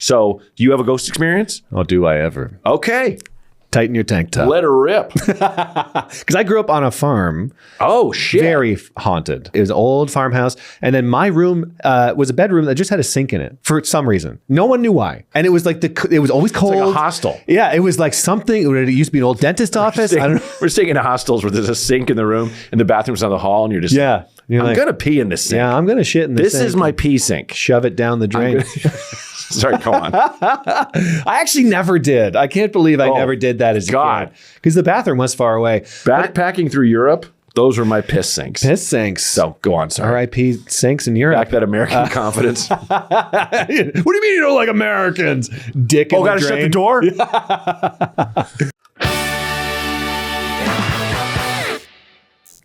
So do you have a ghost experience? Oh, do I ever? Okay. Tighten your tank top. Let her rip. Because I grew up on a farm. Oh, shit. Very haunted. It was an old farmhouse. And then my room was a bedroom that just had a sink in it for some reason. No one knew why. And it was like, it was always cold. It's like a hostel. Yeah, it was like something. It used to be an old dentist office. I don't know. We're staying in hostels where there's a sink in the room and the bathroom's on the hall and you're just Yeah. You're I'm like, going to pee in this sink. Yeah, I'm going to shit in this This sink. is my pee sink. Shove it down the drain. Sorry, go on. I actually never did. I can't believe I never did that as a kid. Because the bathroom was far away. Backpacking through Europe, those were my piss sinks. Piss sinks. So go on, sorry. R.I.P. sinks in Europe. Back that American confidence. What do you mean you don't like Americans? Dick in the gotta drain. shut the door?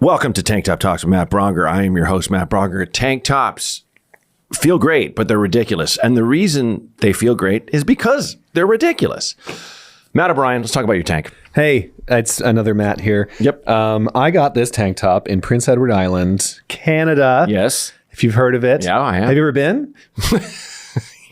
Welcome to Tank Top Talks with Matt Braunger. I am your host, Matt Braunger. Tank tops feel great, but they're ridiculous. And the reason they feel great is because they're ridiculous. Matt O'Brien, let's talk about your tank. Hey, it's another Matt here. Yep. I got this tank top in Prince Edward Island, Canada. Yes. If you've heard of it. Yeah, I have. Have you ever been?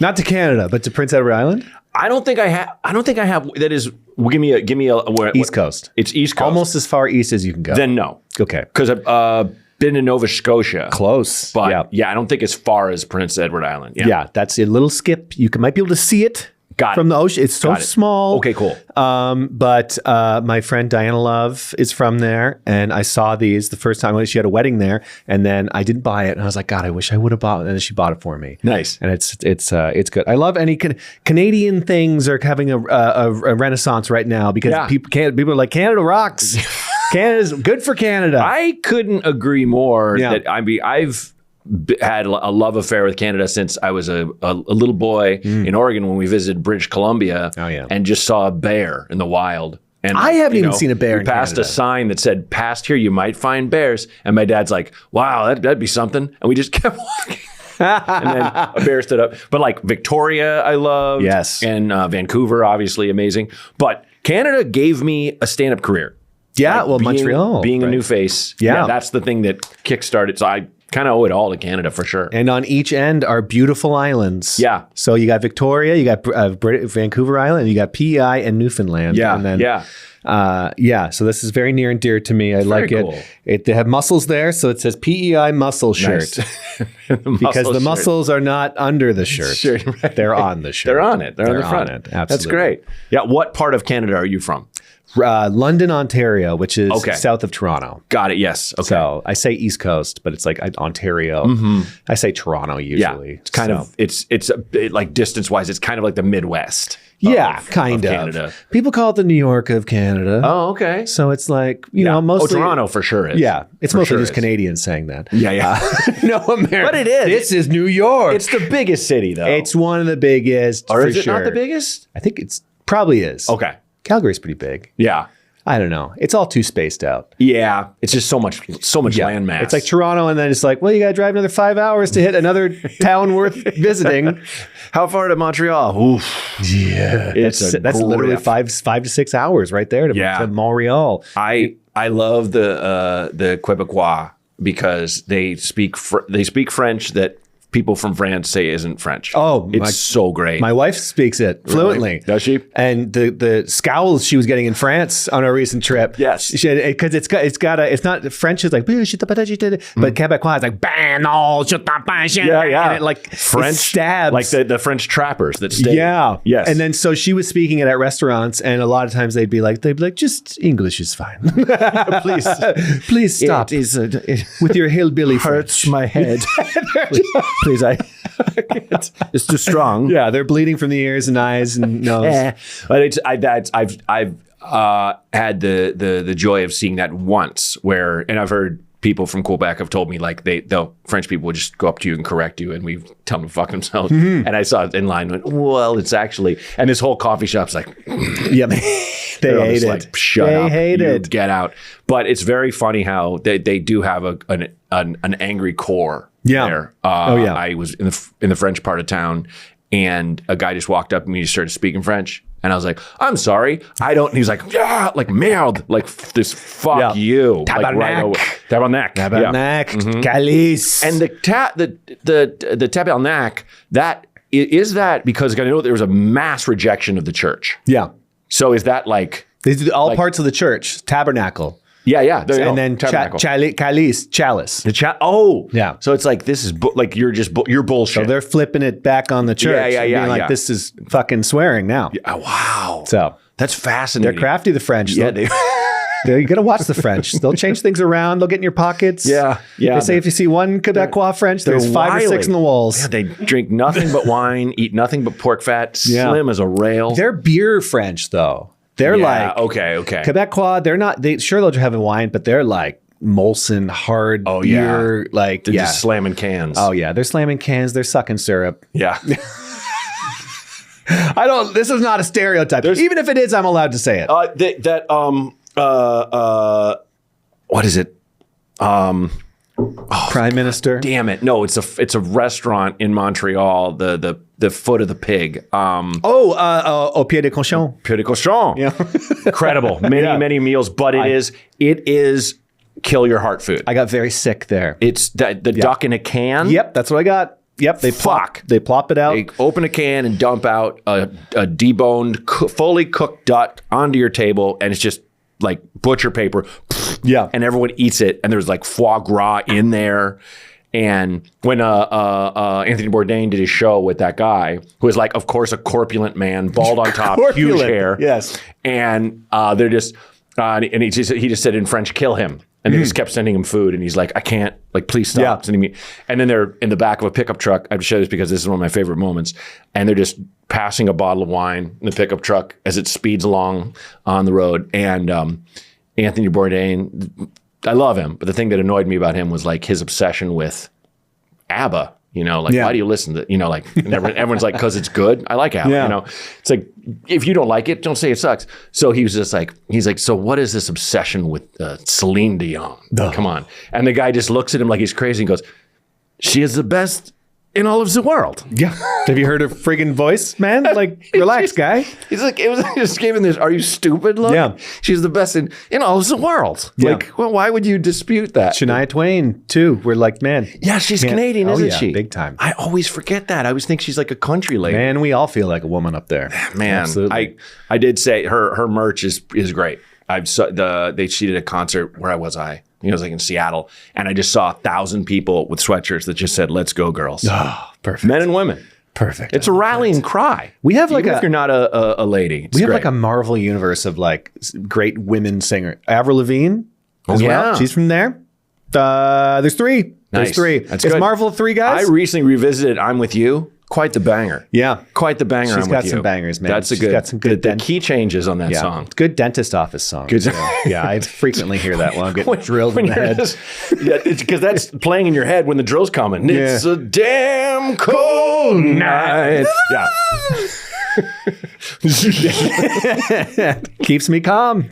Not to Canada, but to Prince Edward Island? I don't think I have. That is, give me a East Coast. It's East Coast. Almost as far east as you can go. Then no. Okay. Because I've been in Nova Scotia. Close. But yeah, I don't think as far as Prince Edward Island. Yeah, that's a little skip. You might be able to see it from the ocean. It's so small. Okay, cool. But my friend Diana Love is from there, and I saw these the first time when she had a wedding there, and then I didn't buy it, and I was like, God, I wish I would have bought it, and then she bought it for me. Nice. And it's good. I love any Canadian things are having a renaissance right now because people are like, Canada rocks. Canada's good for Canada. I couldn't agree more. That I've had a love affair with Canada since I was a little boy in Oregon when we visited British Columbia and just saw a bear in the wild. And I haven't even seen a bear in Canada. We passed a sign that said, past here, you might find bears. And my dad's like, wow, that'd be something. And we just kept walking. And then a bear stood up. But like Victoria, I loved. Yes. And Vancouver, obviously amazing. But Canada gave me a stand-up career. Yeah, well, Montreal. Being a new face. Yeah. That's the thing that kickstarted. So I kind of owe it all to Canada for sure. And on each end are beautiful islands. Yeah. So you got Victoria, you got Vancouver Island, you got PEI and Newfoundland. Yeah. And then, so this is very near and dear to me. I like it. Cool. They have muscles there, so it says PEI muscle shirt. Nice. Because the muscles are not under the shirt. Right. They're on the shirt. They're on it. They're on the front. Absolutely. That's great. Yeah. What part of Canada are you from? London, Ontario, which is south of Toronto. Got it. Yes. Okay. So I say East Coast, but it's like Ontario. Mm-hmm. I say Toronto usually. Yeah. It's kind of like distance wise, it's kind of like the Midwest. Kind of. Canada. People call it the New York of Canada. Oh, okay. So it's like, you know, mostly. Toronto for sure is. Yeah. It's mostly just Canadians saying that. Yeah. No American. But it is. This is New York. It's the biggest city though. It's one of the biggest. Or is it not the biggest? I think it's probably is. Okay. Calgary's pretty big. Yeah. I don't know. It's all too spaced out. Yeah. It's just so much land mass. It's like Toronto, and then it's like, well, you got to drive another 5 hours to hit another town worth visiting. How far to Montreal? Oof. Yeah. That's literally 5 to 6 hours right there to Montreal. I love the Quebecois because they speak French that people from France say isn't French. Oh, it's so great. My wife speaks it fluently. Really? Does she? And the scowls she was getting in France on our recent trip. Yes, because it's not French is like, but Quebecois is like, yeah, and it like French stabs like the French trappers that stay. Yeah, yes. And then so she was speaking it at restaurants, and a lot of times they'd be like, just English is fine. please stop. With your hillbilly hurts French. My head. Please, it's too strong. Yeah, they're bleeding from the ears and eyes and nose. But I've had the joy of seeing that once, and I've heard people from Quebec have told me like the French people would just go up to you and correct you, and we tell them to fuck themselves. Mm-hmm. And I saw it in line, went, well, it's actually, and this whole coffee shop's like, yeah, they hate it. Like, shut they up, hate it. Get out. But it's very funny how they do have an angry core. Yeah. There. I was in the French part of town, and a guy just walked up to me and started speaking French. And I was like, I'm sorry, I don't. And he's like, yeah, like merde, like this, fuck you. Tabarnak. Tabarnak. Tabarnak. Calice. And the tabarnak, that is that because I know there was a mass rejection of the church? Yeah. So is that like They do all parts of the church, tabernacle. Yeah. And then chalice. The Yeah. So it's like this is like you're bullshit. So they're flipping it back on the church. Yeah. Being like, this is fucking swearing now. Oh, wow. So that's fascinating. they're crafty, the French. Yeah, You got to watch the French. They'll change things around. They'll get in your pockets. Yeah. They say if you see one Quebecois French, there's 5 or 6 in the walls. Yeah, they drink nothing but wine, eat nothing but pork fat, slim as a rail. They're beer French, though. They're like okay. Quebecois. They're not. Sure they'll have a wine, but they're like Molson hard beer. Like they're just slamming cans. Oh yeah, they're slamming cans. They're sucking syrup. Yeah. This is not a stereotype. Even if it is, I'm allowed to say it. What is it? Prime Minister. Damn it! No, it's a restaurant in Montreal. The foot of the pig. Au pied de cochon. Pied de cochon. Yeah. Incredible. Many meals, but it is kill your heart food. I got very sick there. It's the duck in a can. Yep, that's what I got. Yep, they plop it out. They open a can and dump out a deboned, fully cooked duck onto your table, and it's just like butcher paper. Yeah, and everyone eats it, and there's like foie gras in there. And when Anthony Bourdain did his show with that guy, who is like, of course, a corpulent man, bald on top, huge hair, yes, and they're just, and he just said in French, "Kill him." And they just kept sending him food, and he's like, "I can't, like, please stop sending me." And then they're in the back of a pickup truck. I have to show this because this is one of my favorite moments. And they're just passing a bottle of wine in the pickup truck as it speeds along on the road. And Anthony Bourdain, I love him, but the thing that annoyed me about him was like his obsession with ABBA. You know, like, why do you listen to, like, and everyone's like, because it's good. I like ABBA, It's like, if you don't like it, don't say it sucks. So he was just like, so what is this obsession with Celine Dion? Come on. And the guy just looks at him like he's crazy and goes, she is the best in all of the world. Yeah. Have you heard her friggin' voice, man? Like, relax, guy. He's like, it was just giving this, are you stupid look? Yeah. She's the best in all of the world. Yeah. Like, well, why would you dispute that? Shania Twain, too. We're like, man. Yeah, she's Canadian, isn't she? Big time. I always forget that. I always think she's like a country lady. Man, we all feel like a woman up there. Man, absolutely. I did say her merch is great. She did a concert. Where was I? It was like in Seattle, and I just saw 1,000 people with sweatshirts that just said, "Let's go, girls." Oh, perfect. Men and women. Perfect. It's a rallying cry. We have like even if you're not a lady. We have like a Marvel universe of like great women singer. Avril Lavigne as well. She's from there. There's 3. There's 3. That's Is good. Marvel 3 guys? I recently revisited "I'm With You." Quite the banger. Yeah. Quite the banger. She's got some bangers, man. That's She's got some good the key changes on that song. Good dentist office song. Good. Yeah, I frequently hear that while I'm getting drilled in the head. It's because that's playing in your head when the drill's coming. Yeah. It's a damn cold night. Yeah. Keeps me calm.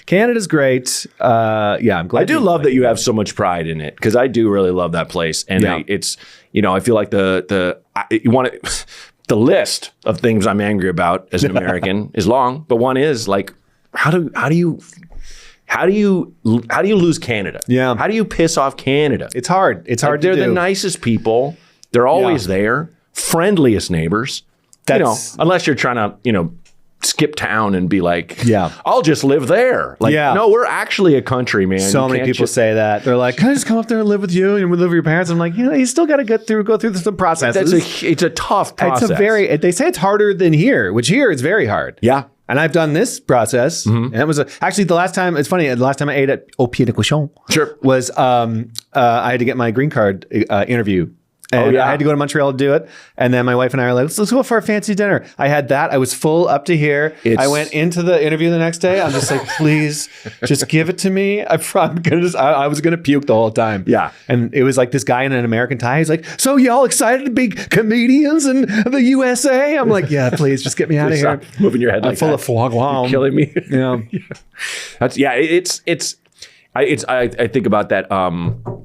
Canada's great. I'm glad. I do love that you have so much pride in it, because I do really love that place, and it's I feel like the list of things I'm angry about as an American is long, but one is like, how do you lose Canada? Yeah. How do you piss off Canada? It's hard. It's hard. They're the nicest people. They're always there. Friendliest neighbors. Unless you're trying to, skip town and be like, I'll just live there. Like, no, we're actually a country, man. So many people say that. They're like, can I just come up there and live with you and live with your parents? I'm like, you still got to go through some processes. It's a tough process. They say it's harder than here, which here is very hard. Yeah. And I've done this process. And it was actually the last time, it's funny, the last time I ate at Au Pied de Cochon was I had to get my green card interview. And I had to go to Montreal to do it. And then my wife and I were like, let's go for a fancy dinner. I had that. I was full up to here. I went into the interview the next day. I'm just like, please, just give it to me. I was going to puke the whole time. Yeah. And it was like this guy in an American tie. He's like, so y'all excited to be comedians in the USA? I'm like, yeah, please, just get me out of here. Moving your head like I'm full of foie gras. You're killing me. Yeah. I think about that.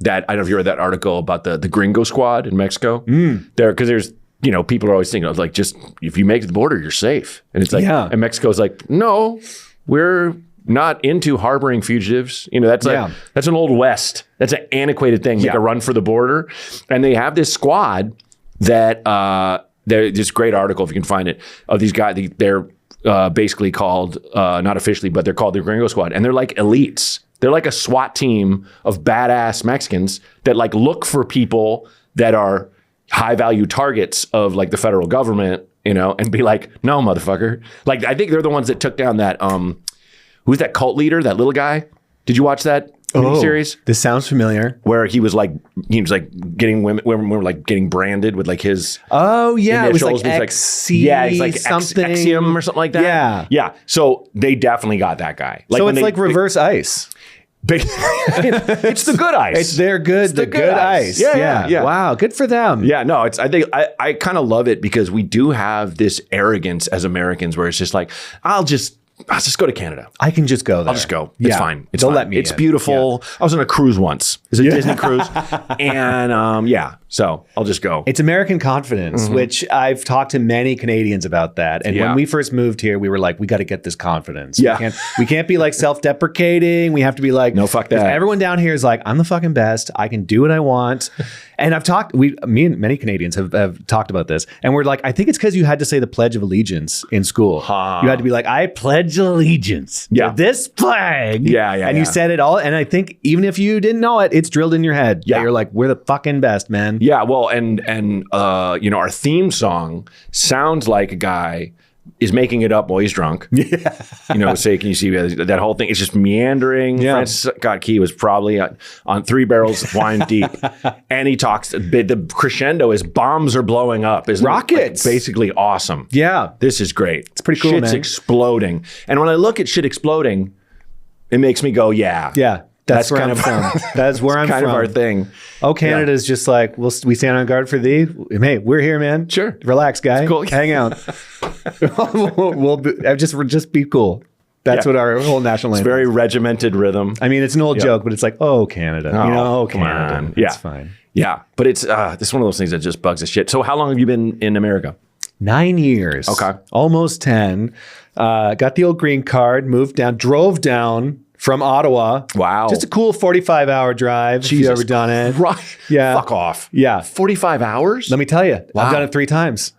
That I don't know if you read that article about the Gringo Squad in Mexico. There, because there's people are always thinking like, just if you make the border, you're safe, and it's like, and Mexico's like, no, we're not into harboring fugitives. That's an old West. That's an antiquated thing. Make a run for the border, and they have this squad that there's this great article, if you can find it, of these guys. They're basically called, not officially, but they're called the Gringo Squad. And they're like elites. They're like a SWAT team of badass Mexicans that like look for people that are high value targets of like the federal government, you know, and be like, no, motherfucker. Like, I think they're the ones that took down that, who's that cult leader, that little guy? Did you watch that series? This sounds familiar. Where he was like getting women were like getting branded with like his it was initials. like XC he's like something. Exium or something like that. Yeah. So they definitely got that guy. Like so it's like reverse ice. It's the good ice. It's their good, it's the good ice. Yeah. Wow, good for them. Yeah, no, I think I kind of love it because we do have this arrogance as Americans where it's just like, I'll just go to Canada. I can just go there. I'll just go. It's fine. They'll let me. It's beautiful. I was on a cruise once. It was a Disney cruise. And so I'll just go. It's American confidence, which I've talked to many Canadians about that. And when we first moved here, we were like, we got to get this confidence. Yeah. We can't be like self-deprecating. We have to be like, no, fuck that. Everyone down here is like, I'm the fucking best. I can do what I want. And me and many Canadians have talked about this. And we're like, I think it's because you had to say the Pledge of Allegiance in school. You had to be like, I pledge allegiance to this flag. And you said it all. And I think even if you didn't know it, it's drilled in your head. Yeah. You're like, we're the fucking best, man. Yeah. Well, and you know, our theme song sounds like a guy is making it up while he's drunk. Yeah. You know, say, can you see that whole thing? It's just meandering. Yeah. Francis Scott Key was probably on 3 barrels of wine deep. And he talks, the crescendo is bombs are blowing up. Is rockets. Like basically awesome. Yeah. This is great. It's pretty cool, Shit's man. exploding. And when I look at shit exploding, it makes me go, yeah. Yeah. That's where I'm from. That's where I'm from. Kind of our thing. Oh, Canada's just like, we stand on guard for thee. Hey, we're here, man. Sure. Relax, guy. It's cool. Hang out. we'll just be cool. That's what our whole national anthem. It's very regimented rhythm. I mean, it's an old joke, but it's like, oh, Canada. Come Canada. on. It's fine. Yeah. But it's this is one of those things that just bugs the shit. So how long have you been in America? 9 years. Okay. Almost 10. Got the old green card, drove down from Ottawa. Wow. Just a cool 45-hour drive. Jesus if you've ever done it. Right. Yeah. Fuck off. Yeah. 45 hours? Let me tell you, I've done it 3 times.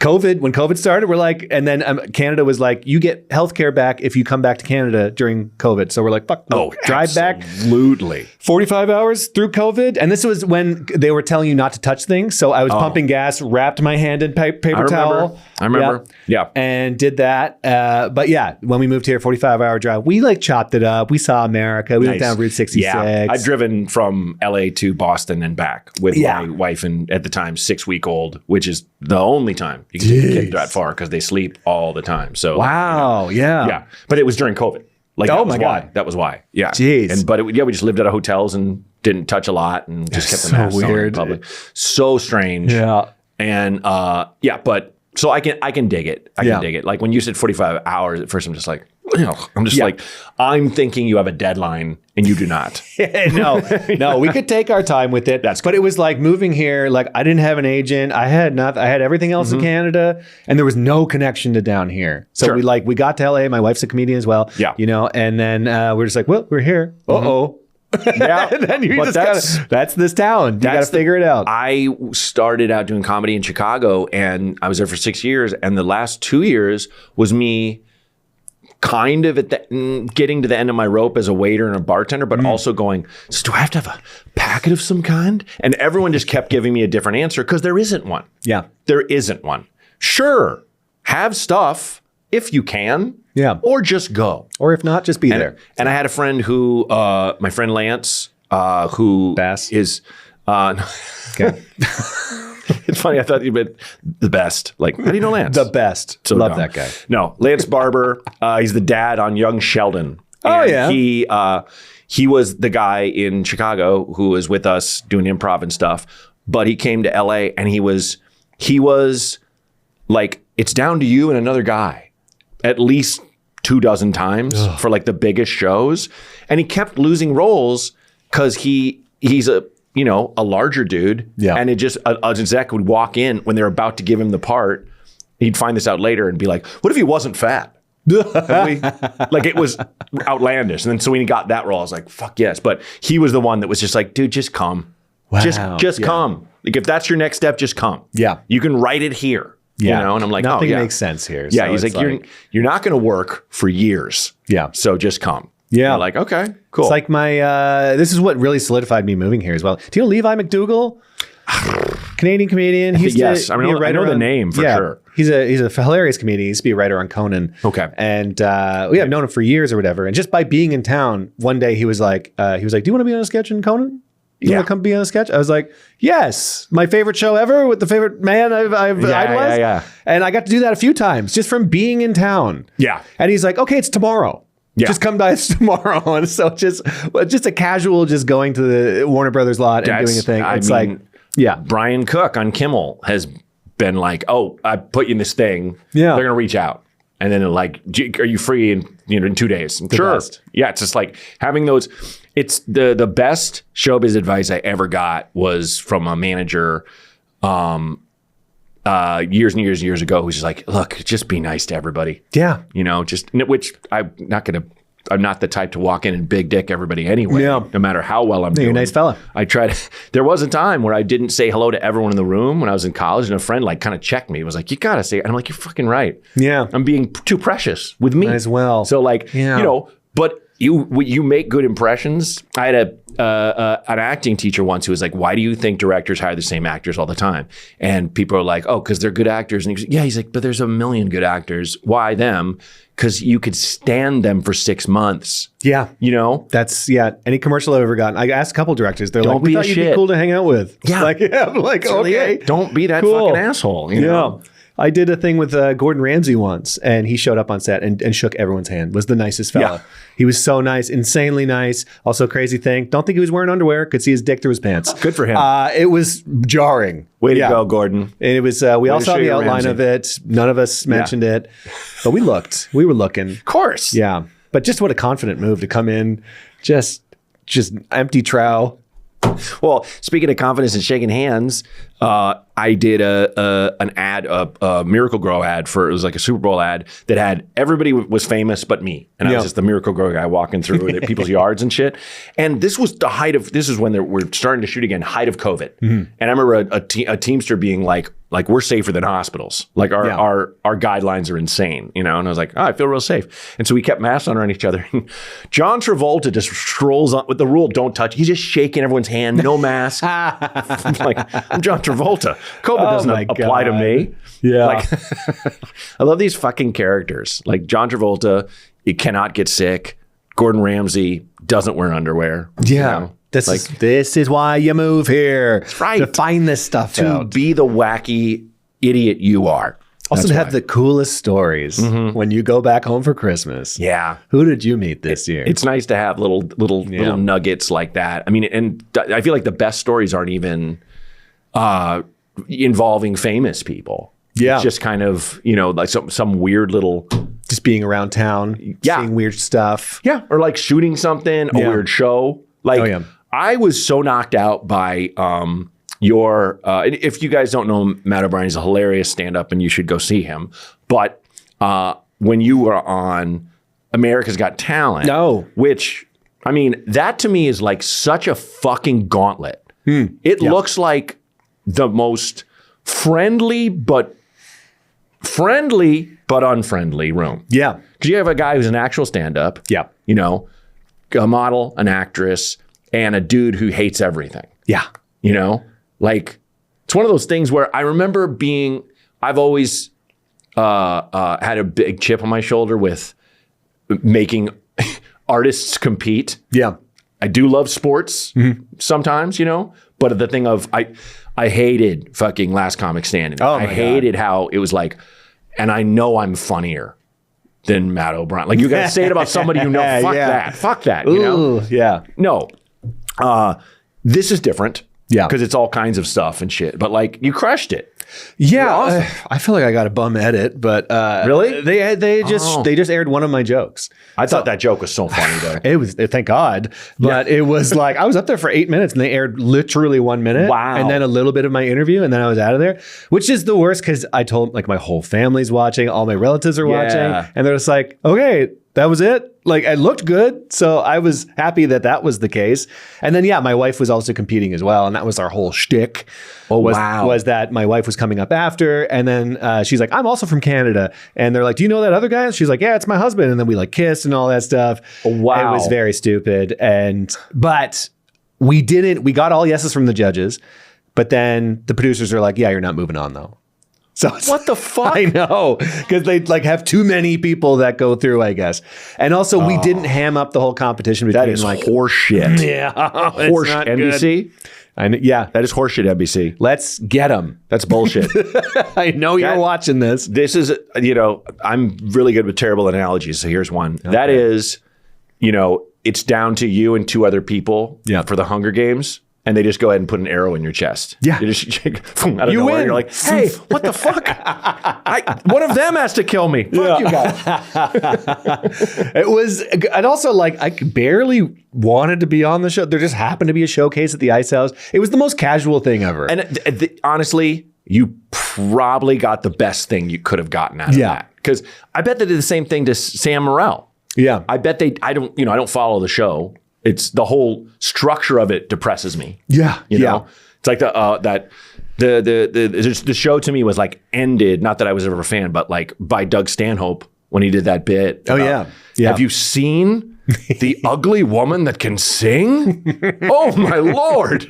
When COVID started, we're like, and then Canada was like, you get healthcare back if you come back to Canada during COVID. So we're like, fuck, drive back. Absolutely. 45 hours through COVID. And this was when they were telling you not to touch things. So I was pumping gas, wrapped my hand in paper towel. I remember. Yeah. And did that. But yeah, when we moved here, 45-hour drive, we like chopped it up. We saw America. We went down Route 66. Yeah. I've driven from LA to Boston and back with my wife and at the time 6-week-old, which is the only time you can take a kid that far because they sleep all the time. So wow, yeah. But it was during COVID. Like, oh my God, that was why. Yeah. Jeez. But we just lived at hotels and didn't touch a lot and just kept the mask on in public. So strange. Yeah. And but so I can dig it. I can dig it. Like when you said 45 hours at first, I'm just like, like, I'm thinking you have a deadline and you do not. No, we could take our time with it. But it was like moving here, like I didn't have an agent. I had nothing. I had everything else in Canada and there was no connection to down here. So we got to LA. My wife's a comedian as well. Yeah. You know, and then we're just like, well, we're here. Uh-oh. Yeah. And then you that's this town. You got to figure it out. I started out doing comedy in Chicago and I was there for 6 years. And the last 2 years was me kind of getting to the end of my rope as a waiter and a bartender, but also going, so do I have to have a packet of some kind? And everyone just kept giving me a different answer because there isn't one. Yeah. There isn't one. Sure, have stuff if you can. Yeah. Or just go. Or if not, just be there. And I had a friend who, my friend Lance, who Bass. is... Okay. It's funny. I thought you meant the best. Like, how do you know Lance? The best. So love dumb. that guy. No, Lance Barber. He's the dad on Young Sheldon. Oh, and he was the guy in Chicago who was with us doing improv and stuff. But he came to LA and he was like, it's down to you and another guy at least 24 times for like the biggest shows. And he kept losing roles because he's a larger dude. Yeah. And it just, an exec would walk in when they're about to give him the part. He'd find this out later and be like, what if he wasn't fat? Like it was outlandish. And then so when he got that role, I was like, fuck yes. But he was the one that was just like, dude, just come. Wow. Just come. Like if that's your next step, just come. Yeah. You can write it here. Yeah. You know, and I'm like, nothing makes sense here. Yeah. So he's like, you're not going to work for years. Yeah. So just come. Yeah. You're like, okay, cool. It's like this is what really solidified me moving here as well. Do you know Levi McDougall? Canadian comedian. He used yes. I know the name for sure. He's a hilarious comedian. He used to be a writer on Conan. Okay. And I've known him for years or whatever. And just by being in town, one day he was like, do you want to be on a sketch in Conan? You want to come be on a sketch? I was like, yes, my favorite show ever with the favorite man I've idolized. Yeah. And I got to do that a few times just from being in town. Yeah. And he's like, okay, it's tomorrow. Yeah. Just come by tomorrow. And so just a casual, just going to the Warner Brothers lot and doing a thing. It's Brian Cook on Kimmel has been like, oh, I put you in this thing. Yeah. They're going to reach out. And then they're like, are you free in 2 days? Sure. Best. Yeah. It's just like having those. It's the best showbiz advice I ever got was from a manager years and years ago who's just like, look, just be nice to everybody. Yeah. Which I'm not the type to walk in and big dick everybody anyway, no matter how well I'm doing. You're a nice fella. There was a time where I didn't say hello to everyone in the room when I was in college, and a friend like kind of checked me. It was like, you got to say it. And I'm like, you're fucking right. Yeah. I'm being too precious with me. As well. So like, but you make good impressions. I had an acting teacher once who was like, why do you think directors hire the same actors all the time? And people are like, oh, because they're good actors. And he's like, but there's a million good actors. Why them? Because you could stand them for 6 months. Yeah. That's, any commercial I've ever gotten. I asked a couple directors. They're like, we thought you'd be cool to hang out with. Yeah. I'm like, okay. Don't be that fucking asshole. You know? I did a thing with Gordon Ramsay once, and he showed up on set and shook everyone's hand. Was the nicest fella. Yeah. He was so nice, insanely nice. Also, crazy thing. Don't think he was wearing underwear. Could see his dick through his pants. Good for him. It was jarring. Way to go, Gordon. And it was. We all saw the outline of it. None of us mentioned it, but we looked. We were looking. Of course. Yeah, but just what a confident move to come in, just empty trow. Well, speaking of confidence and shaking hands, I did an ad, a Miracle Grow ad it was like a Super Bowl ad that had everybody was famous but me, and I was just the Miracle Grow guy walking through people's yards and shit. And this was the height of we're starting to shoot again, height of COVID. Mm-hmm. And I remember a Teamster being like we're safer than hospitals. Like our guidelines are insane, And I was like, I feel real safe. And so we kept masks on around each other. John Travolta just strolls on with the rule, don't touch. He's just shaking everyone's hand, no mask. I'm like, I'm John Travolta. COVID doesn't apply to me. Yeah. I love these fucking characters. Like John Travolta, he cannot get sick. Gordon Ramsay doesn't wear underwear. Yeah. This is why you move here. That's right. To find this stuff out. To be the wacky idiot you are. Also to have the coolest stories when you go back home for Christmas. Yeah. Who did you meet this year? It's nice to have little nuggets like that. I mean, and I feel like the best stories aren't even involving famous people. Yeah. It's just kind of, like some weird little... Just being around town, seeing weird stuff. Yeah. Or like shooting something, a weird show. Like, I was so knocked out by if you guys don't know, Matt O'Brien is a hilarious stand-up and you should go see him. But when you were on America's Got Talent, which, I mean, that to me is like such a fucking gauntlet. It looks like the most friendly but unfriendly room. Yeah. Because you have a guy who's an actual stand-up. Yeah. A model, an actress, and a dude who hates everything. Yeah. Like, it's one of those things where I remember I've always had a big chip on my shoulder with making artists compete. Yeah. I do love sports sometimes, but the thing of, I hated fucking Last Comic Standing. I hated how it was like, and I know I'm funnier than Matt O'Brien. Like, you got to say it about somebody you know. Fuck that. Ooh, yeah. No. This is different. Yeah. Because it's all kinds of stuff and shit. But like, you crushed it. Yeah. Awesome. I feel like I got a bum edit, but really? They just aired one of my jokes. I thought that joke was so funny though. It was, thank God. But it was like, I was up there for 8 minutes and they aired literally 1 minute. Wow. And then a little bit of my interview and then I was out of there, which is the worst because I told like my whole family's watching, all my relatives are watching, and they're just like, okay, That was it. Like, I looked good. So I was happy that was the case. And then, my wife was also competing as well. And that was our whole shtick. Was that my wife was coming up after. And then she's like, I'm also from Canada. And they're like, do you know that other guy? And she's like, yeah, it's my husband. And then we like kissed and all that stuff. Wow. It was very stupid. But we got all yeses from the judges. But then the producers are like, yeah, you're not moving on though. So what the fuck? I know, because they like have too many people that go through, I guess. And also, we didn't ham up the whole competition between that is like horseshit. Yeah, horseshit. NBC. That is horseshit. NBC. Let's get them. That's bullshit. I know you're watching this. This is, I'm really good with terrible analogies. So here's one. Okay. That is, it's down to you and 2 other people for the Hunger Games. And they just go ahead and put an arrow in your chest. Yeah. You just out of nowhere. You're like, hey, what the fuck? One of them has to kill me. Fuck you guys. It was, and also like, I barely wanted to be on the show. There just happened to be a showcase at the Ice House. It was the most casual thing ever. And honestly, you probably got the best thing you could have gotten out of that. Because I bet they did the same thing to Sam Morril. Yeah. I bet I don't follow the show. It's the whole structure of it depresses me. Yeah. You know? It's like the show to me was like ended, not that I was ever a fan, but like by Doug Stanhope when he did that bit. Yeah. Have you seen the ugly woman that can sing? Oh my Lord.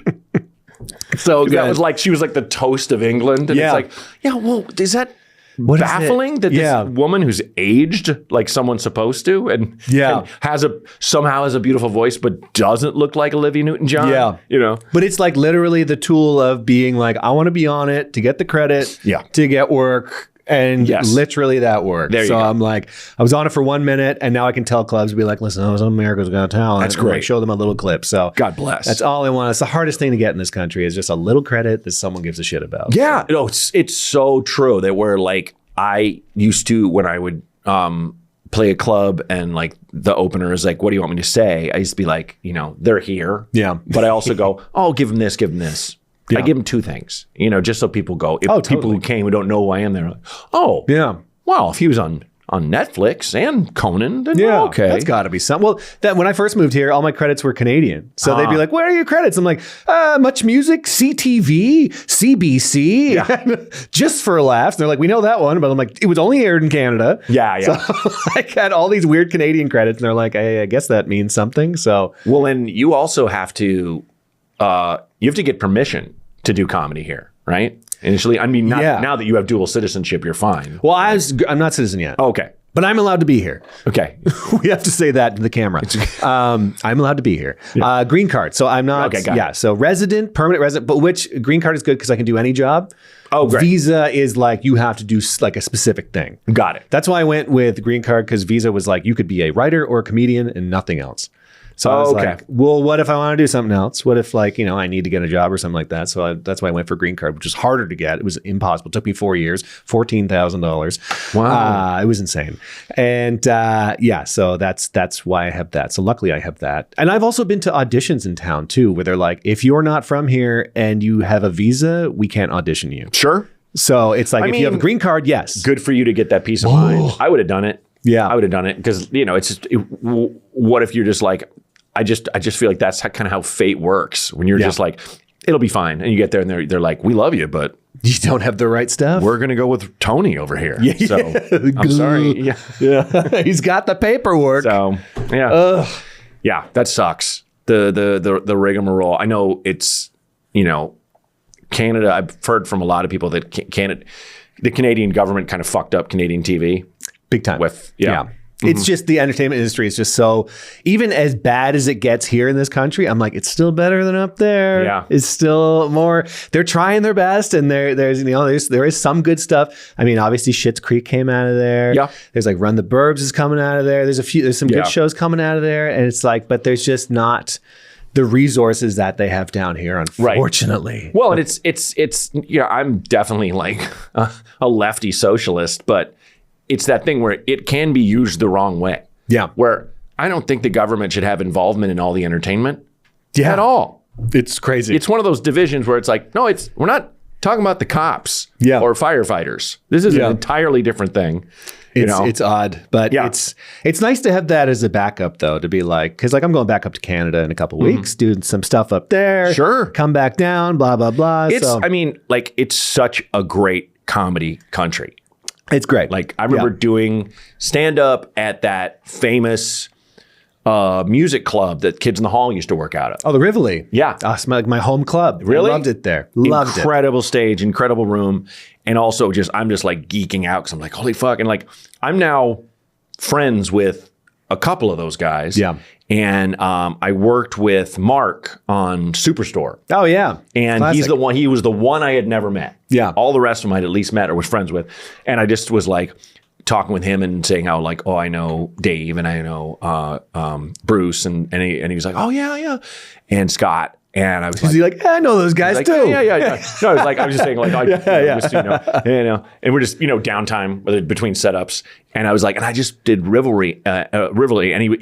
So that was like, she was like the toast of England. And it's like, well, is that baffling that this woman who's aged like someone's supposed to and somehow has a beautiful voice but doesn't look like Olivia Newton-John? But it's like literally the tool of being like, I want to be on it to get the credit, to get work. And literally that worked. So I'm like, I was on it for 1 minute and now I can tell clubs, be like, listen, I was on America's Got Talent. That's great. Like, show them a little clip. So God bless. That's all I want. It's the hardest thing to get in this country is just a little credit that someone gives a shit about. Yeah. So. It's so true that we're like, I used to, when I would play a club and like the opener is like, what do you want me to say? I used to be like, they're here. Yeah. But I also go, oh, give them this, give them this. Yeah. I give them 2 things, just so people go. If people who came who don't know who I am, they're like, oh, yeah. Well, if he was on Netflix and Conan, then okay. That's got to be something. Well, when I first moved here, all my credits were Canadian. So they'd be like, where are your credits? I'm like, Much Music, CTV, CBC, just for laughs. And they're like, we know that one. But I'm like, it was only aired in Canada. Yeah. So I had all these weird Canadian credits. And they're like, I guess that means something. So, well, and you also have to, get permission to do comedy here, right? Initially, I mean, now that you have dual citizenship, you're fine. Well, I'm not citizen yet. Oh, okay. But I'm allowed to be here. Okay. We have to say that to the camera. I'm allowed to be here. Yeah. Green card. So I'm not. Okay, got it. So permanent resident, but which green card is good because I can do any job. Oh, great. Visa is like you have to do like a specific thing. Got it. That's why I went with green card because Visa was like you could be a writer or a comedian and nothing else. So I was like, well, what if I want to do something else? What if I need to get a job or something like that? So that's why I went for green card, which is harder to get. It was impossible. It took me 4 years, $14,000. Wow. It was insane. And so that's why I have that. So luckily I have that. And I've also been to auditions in town too, where they're like, if you're not from here and you have a visa, we can't audition you. Sure. So it's like, if you have a green card, yes. Good for you to get that peace of mind. I would have done it. Yeah. I would have done it because, it's just, what if you're just like, I just feel like that's kind of how fate works when you're just like, it'll be fine. And you get there and they're like, we love you, but you don't have the right stuff. We're going to go with Tony over here. Yeah. So I'm sorry. Yeah. He's got the paperwork. So yeah, that sucks. The rigmarole. I know it's, Canada. I've heard from a lot of people that the Canadian government kind of fucked up Canadian TV. Big time. Yeah. It's just the entertainment industry is just so, even as bad as it gets here in this country, I'm like, it's still better than up there. Yeah. It's still more, they're trying their best and there is some good stuff. I mean, obviously Schitt's Creek came out of there. Yeah. There's like Run the Burbs is coming out of there. There's some good shows coming out of there. And it's like, but there's just not the resources that they have down here, unfortunately. Right. Well, and it's I'm definitely like a lefty socialist, but it's that thing where it can be used the wrong way. Yeah. Where I don't think the government should have involvement in all the entertainment at all. It's crazy. It's one of those divisions where it's like, no, we're not talking about the cops Yeah. or firefighters. This is an entirely different thing. It's odd, but it's nice to have that as a backup though, to be like, because like I'm going back up to Canada in a couple weeks, doing some stuff up there. Sure. Come back down, blah, blah, blah. I mean, like it's such a great comedy country. It's great. Like I remember doing stand up at that famous music club that Kids in the Hall used to work out of. Oh, the Rivoli. Yeah. It's my home club. Really? I loved it there. Loved it. Incredible stage, incredible room. And also I'm just like geeking out because I'm like, holy fuck. And like, I'm now friends with a couple of those guys. Yeah. And I worked with Mark on Superstore. Oh, yeah. And Classic. he was the one I had never met. Yeah. All the rest of them I'd at least met or was friends with. And I just was like talking with him and saying how like, oh, I know Dave and I know Bruce. And he was like, oh, yeah. And Scott. And I was Is he like, I know those guys too. Yeah. No, I was just saying like, just, and we're just, downtime between setups. And I was like, and I just did Rivoli, and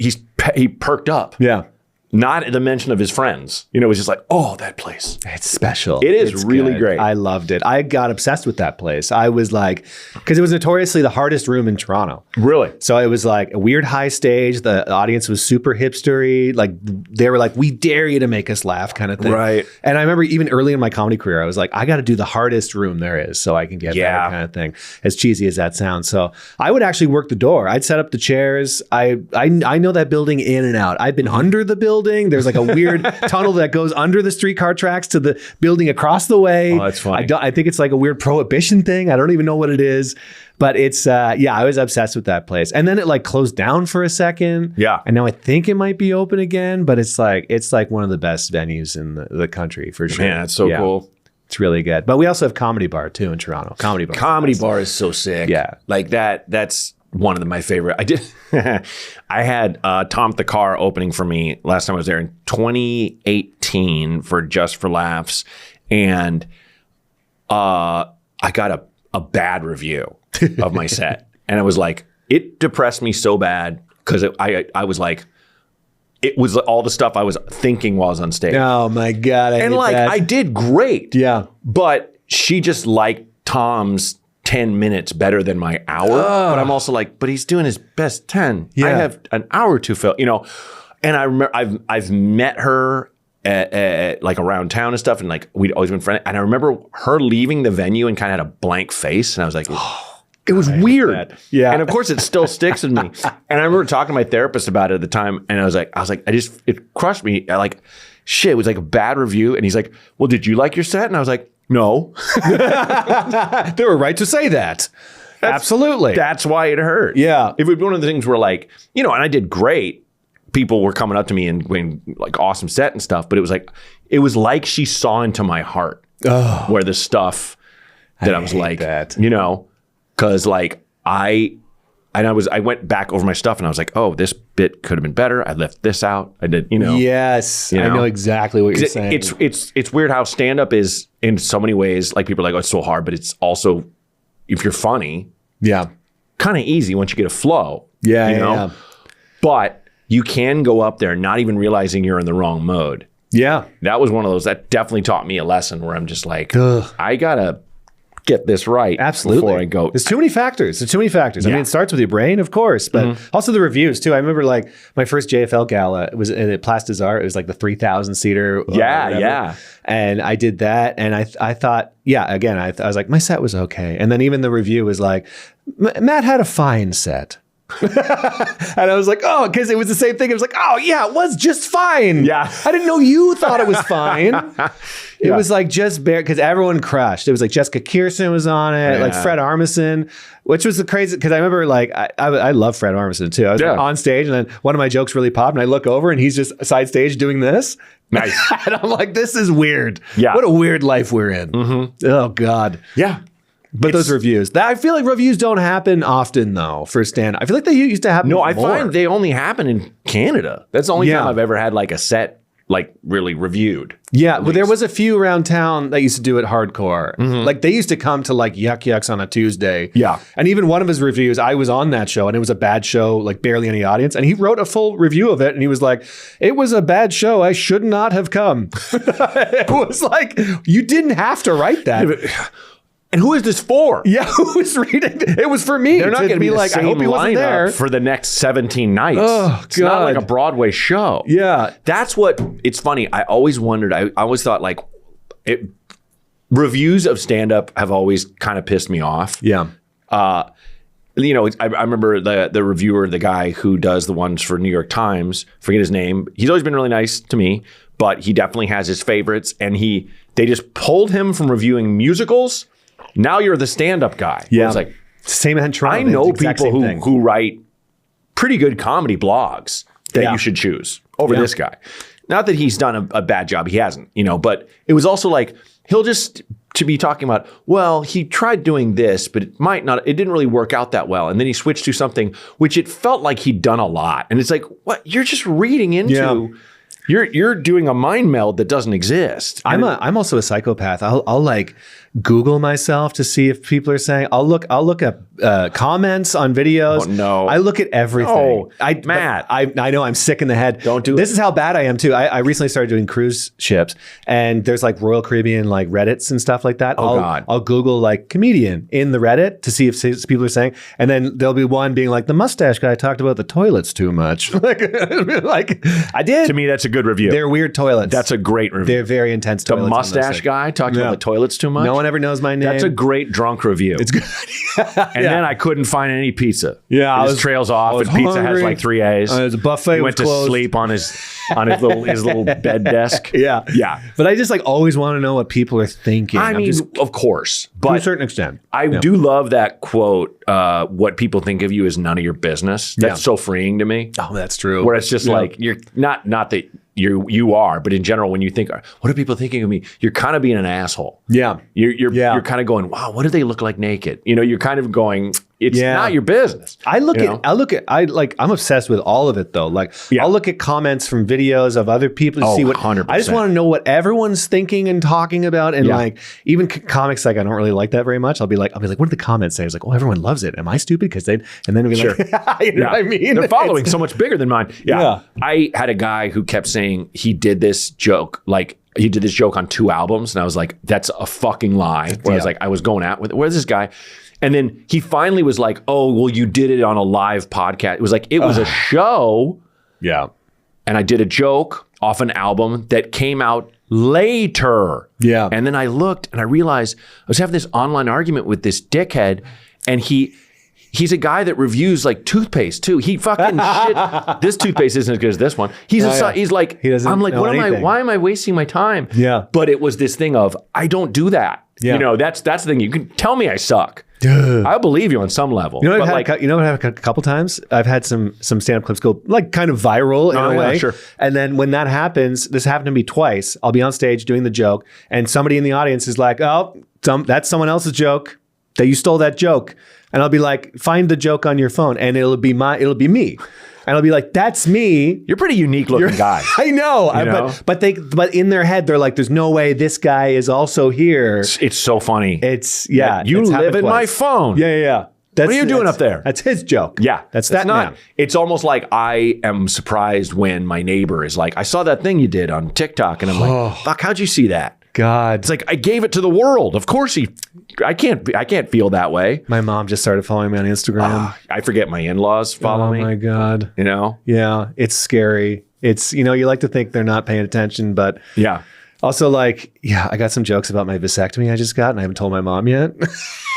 he perked up. Yeah. Not at the mention of his friends. It was just like, oh, that place. It's special. It is It's really good. great. I loved it. I got obsessed with that place. I was like, because it was notoriously the hardest room in Toronto. Really? So it was like a weird high stage. The audience was super hipstery. Like they were like, we dare you to make us laugh kind of thing. Right. And I remember even early in my comedy career, I was like, I got to do the hardest room there is so I can get better kind of thing. As cheesy as that sounds. So I would actually work the door. I'd set up the chairs. I know that building in and out. I've been under the building. There's like a weird tunnel that goes under the streetcar tracks to the building across the way. Oh, that's funny. I think it's like a weird prohibition thing. I don't even know what it is. But it's, I was obsessed with that place. And then it like closed down for a second. Yeah. And now I think it might be open again, but it's like one of the best venues in the country for sure. Man, that's so cool. It's really good. But we also have Comedy Bar too in Toronto. Comedy Bar is so sick. Yeah. Like that's one of my favorite. I did. I had Tom the Car opening for me last time I was there in 2018 for Just for Laughs. And I got a bad review of my set. And I was like, it depressed me so bad because I was like, it was all the stuff I was thinking while I was on stage. Oh my God. I did great. Yeah. But she just liked Tom's 10 minutes better than my hour. But I'm also like, but he's doing his best 10. Yeah. I have an hour to fill, And I remember I've met her at like around town and stuff, and like we'd always been friends. And I remember her leaving the venue and kind of had a blank face, and I was like, it was weird. Yeah. And of course it still sticks with me. And I remember talking to my therapist about it at the time, and I was like, it crushed me. Like, shit, it was like a bad review. And he's like, well, did you like your set? And I was like, no. They were right to say that. Absolutely. That's why it hurt. Yeah. If it would be one of the things where like, and I did great. People were coming up to me and going like awesome set and stuff, but it was like she saw into my heart where the stuff that I was like, cause like I went back over my stuff and I was like, oh, this bit could have been better. I left this out. I did, Yes. I know exactly what you're saying. It's weird how stand-up is in so many ways, like people are like, oh, it's so hard, but it's also, if you're funny, kind of easy once you get a flow. Yeah. But you can go up there not even realizing you're in the wrong mode. Yeah. That was one of those that definitely taught me a lesson where I'm just like, I gotta get this right. Absolutely. Before I go. There's too many factors. I mean, it starts with your brain, of course, but also the reviews too. I remember like my first JFL gala, it was at Place des Arts. It was like the 3,000 seater. Yeah. And I did that. And I thought, again, I was like, my set was okay. And then even the review was like, Matt had a fine set. And I was like, oh, because it was the same thing. It was like, oh yeah, it was just fine. Yeah. I didn't know you thought it was fine. It was like just bare, because everyone crushed. It was like Jessica Kirsten was on it, like Fred Armisen, which was the crazy, because I remember like, I love Fred Armisen too. I was on stage and then one of my jokes really popped and I look over and he's just side stage doing this. Nice. And I'm like, this is weird. Yeah. What a weird life we're in. Oh God. Yeah. But those reviews, I feel like reviews don't happen often though for stand. I feel like they used to happen. No, I more. find they only happen in Canada. That's the only time I've ever had like a set like really reviewed. Yeah, but there was a few around town that used to do it hardcore. Like they used to come to like Yuck Yucks on a Tuesday. Yeah. And even one of his reviews, I was on that show and it was a bad show, like barely any audience. And he wrote a full review of it and he was like, it was a bad show. I should not have come. It was like, you didn't have to write that. And who is this for? Yeah, who was reading? It was for me. They're not going to be like, I hope he wasn't there for for the next 17 nights. Oh, it's not like a Broadway show. Yeah. That's what, it's funny. I always wondered, I always thought like, reviews of stand-up have always kind of pissed me off. Yeah. You know, I remember the reviewer, the guy who does the ones for New York Times, forget his name. He's always been really nice to me, but he definitely has his favorites. And they just pulled him from reviewing musicals. Now you're the stand-up guy. Yeah. It's like, same in Toronto. I know people who write pretty good comedy blogs that you should choose over this guy. Not that he's done a bad job. He hasn't, you know, but it was also like, he'll just to be talking about, well, he tried doing this, but it didn't really work out that well. And then he switched to something which it felt like he'd done a lot. And it's like, what? You're just reading into, you're doing a mind meld that doesn't exist. I'm also a psychopath. I'll like Google myself to see if people are saying, I'll look up comments on videos. Oh, no. I look at everything. Oh, Matt. I know I'm sick in the head. Don't do it. This is how bad I am too. I recently started doing cruise ships and there's like Royal Caribbean like Reddits and stuff like that. God. I'll Google like comedian in the Reddit to see if people are saying, and then there'll be one being like, the mustache guy talked about the toilets too much. like I did. To me, that's a good review. They're weird toilets. That's a great review. They're very intense The toilets. mustache guy talked about the toilets too much. No one ever knows my name. That's a great drunk review. It's good. And then I couldn't find any pizza. Yeah, it trails off, and pizza has like 3 A's. There's a buffet. He went to sleep on his little bed desk. Yeah, yeah. But I just like always want to know what people are thinking. I mean, of course, but to a certain extent, I do love that quote. What people think of you is none of your business. That's so freeing to me. Oh, that's true. Where it's just like you're not that. You are, but in general, when you think, what are people thinking of me? You're kind of being an asshole. Yeah. You're kind of going, wow, what do they look like naked? You know, you're kind of going, it's not your business. I'm obsessed with all of it though. Like I'll look at comments from videos of other people to see what 100%. I just want to know what everyone's thinking and talking about. And like even comics, like I don't really like that very much. I'll be like, what do the comments say? It's like, oh, everyone loves it. Am I stupid? Because and then it'll be like, you know what I mean? They're following so much bigger than mine. Yeah. I had a guy who kept saying he did this joke, like he did this joke on 2 albums. And I was like, that's a fucking lie. Where I was like, I was going out with, where's this guy? And then he finally was like, oh, well, you did it on a live podcast. It was like, it was a show. Yeah. And I did a joke off an album that came out later. Yeah. And then I looked and I realized I was having this online argument with this dickhead, and he's a guy that reviews like toothpaste too. He fucking shit. This toothpaste isn't as good as this one. He's like, I'm like, why am I wasting my time? Yeah. But it was this thing of, I don't do that. Yeah. You know, that's the thing. You can tell me I suck. Dude. I believe you on some level. You know what I've had a couple times? I've had some stand-up clips go like kind of viral in a way. Sure. And then when that happens, this happened to me twice. I'll be on stage doing the joke and somebody in the audience is like, oh, that's someone else's joke. That you stole that joke. And I'll be like, find the joke on your phone, and it'll be me. And I'll be like, that's me. You're a pretty unique looking guy. I know. But in their head, they're like, there's no way this guy is also here. It's so funny. You live in my phone. Yeah. What are you doing up there? That's his joke. Yeah. That's that man. It's almost like I am surprised when my neighbor is like, I saw that thing you did on TikTok. And I'm like, fuck, how'd you see that? God. It's like, I gave it to the world. Of course I can't feel that way. My mom just started following me on Instagram. I forget my in-laws follow me. Oh my God. You know? Yeah. It's scary. It's, you like to think they're not paying attention, but yeah. Also like, I got some jokes about my vasectomy I just got and I haven't told my mom yet.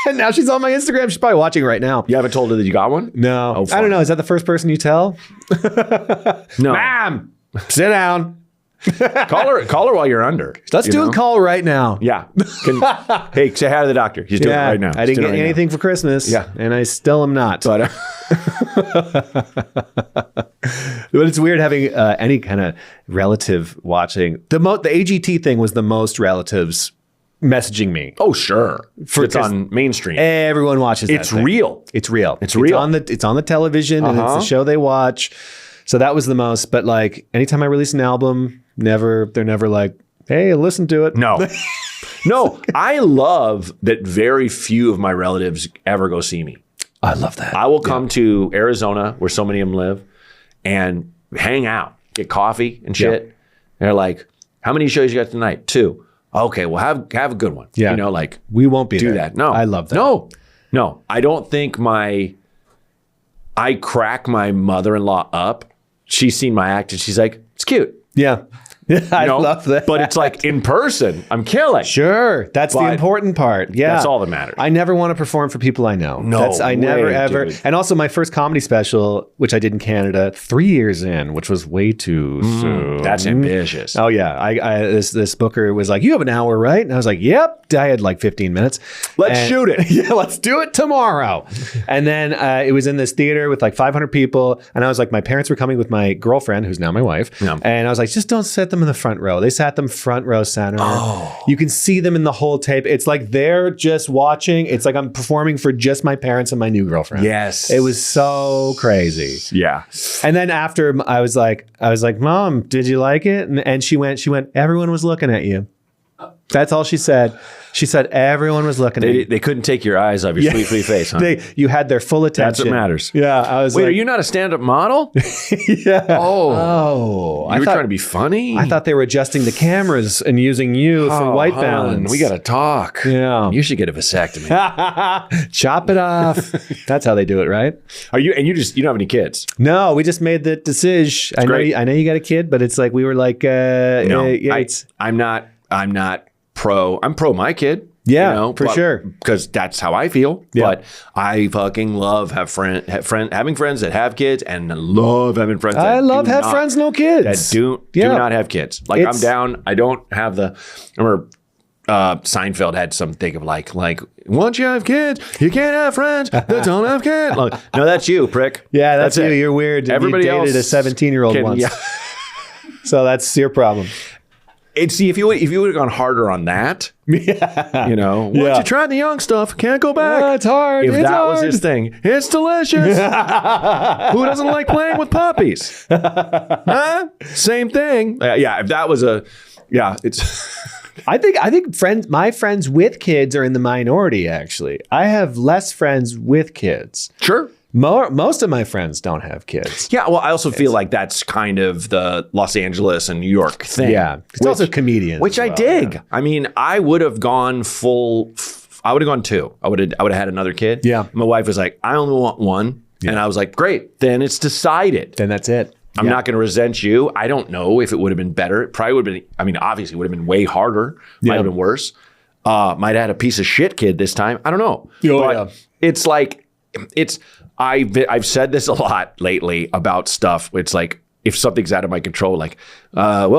And now she's on my Instagram. She's probably watching right now. You haven't told her that you got one? No. I don't know. Is that the first person you tell? No. Mom, sit down. Call her while you're under. Let's do a call right now. Yeah. Hey, say hi to the doctor. He's doing it right now. I didn't get anything for Christmas. Yeah. And I still am not. But it's weird having any kind of relative watching. The AGT thing was the most relatives messaging me. Oh, sure. It's on mainstream. Everyone watches that. It's real. It's real. It's real. It's on the television and it's the show they watch. So that was the most. But like anytime I release an album, They're never like, hey, listen to it. No. No, I love that very few of my relatives ever go see me. I love that. I will come to Arizona, where so many of them live, and hang out, get coffee and shit. And they're like, how many shows you got tonight? 2. Okay, well, have a good one. Yeah. You know, like, we won't be do there. that. No. I love that. No. I don't think I crack my mother-in-law up. She's seen my act and she's like, it's cute. Yeah. I love that. But it's like in person, I'm killing. Sure. That's the important part. Yeah. That's all that matters. I never want to perform for people I know. I never, ever. Dude. And also my first comedy special, which I did in Canada 3 years in, which was way too soon. That's ambitious. Oh, yeah. This booker was like, you have an hour, right? And I was like, yep. I had like 15 minutes. Let's shoot it. Yeah, let's do it tomorrow. And then it was in this theater with like 500 people. And I was like, my parents were coming with my girlfriend, who's now my wife. Yeah. And I was like, just don't set them in the front row. They sat them front row center. Oh. You can see them in the whole tape. It's like they're just watching. It's like I'm performing for just my parents and my new girlfriend. Yes. It was so crazy. Yeah. And then after I was like, Mom, did you like it? And she went, everyone was looking at you. That's all she said. She said everyone was looking at you. They couldn't take your eyes off your sweet, sweet face, huh? You had their full attention. That's what matters. Yeah. I was Wait, are you not a stand-up model? Yeah. Oh. You were trying to be funny? I thought they were adjusting the cameras and using you for white balance. We got to talk. Yeah. You should get a vasectomy. Chop it off. That's how they do it, right? You don't have any kids? No, we just made the decision. I know you got a kid, but it's like we were like, no, I'm not pro. I'm pro my kid. Yeah, for sure. Because that's how I feel. Yeah. But I fucking love having friends that have kids, and love having friends. That friends no kids that do not have kids. Like I'm down. I don't have the. I remember Seinfeld had some thing of like once you have kids, you can't have friends that don't have kids. Like, no, that's you, prick. Yeah, that's you. It. You're weird. Everybody you dated else a 17-year-old once. Yeah. So that's your problem. See, if you would have gone harder on that, once you try the young stuff, can't go back. Yeah, it's hard. If that was his thing, it's delicious. Who doesn't like playing with puppies? Huh? Same thing. If that was it's. I think my friends with kids are in the minority. Actually, I have less friends with kids. Sure. Most of my friends don't have kids. Yeah, well, I also feel like that's kind of the Los Angeles and New York thing. Yeah, it's also comedians. Which I dig. Yeah. I mean, I would have gone full. I would have gone 2. I would have had another kid. Yeah. My wife was like, I only want 1. Yeah. And I was like, great. Then it's decided. Then that's it. I'm not going to resent you. I don't know if it would have been better. It probably would have been, I mean, obviously it would have been way harder. Might have been worse. Might have had a piece of shit kid this time. I don't know. It's like, I've said this a lot lately about stuff. It's like, if something's out of my control, like, the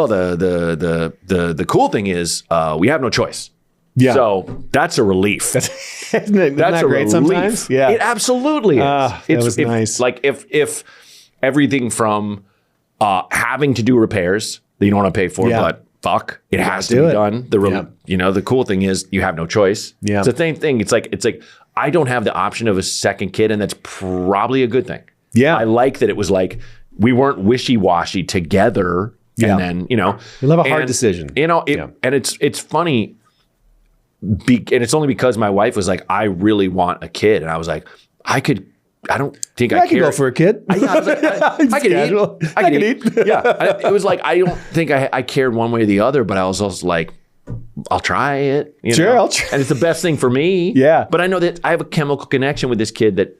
cool thing is we have no choice. Yeah. So that's a relief. Isn't that great sometimes? Yeah. It absolutely is. It was nice. Like if everything from having to do repairs that you don't want to pay for, but fuck, it has to be done. The cool thing is you have no choice. Yeah. It's the same thing. It's like I don't have the option of a second kid, and that's probably a good thing. Yeah. I like that it was like we weren't wishy-washy together. Yeah. And then, you'll have a hard decision. And it's funny. And it's only because my wife was like, I really want a kid. And I was like, I don't think I can go for a kid. I could eat. I could eat. Yeah. It was like, I don't think I cared one way or the other, but I was also like, I'll try it. Sure, I'll try. And it's the best thing for me. Yeah. But I know that I have a chemical connection with this kid that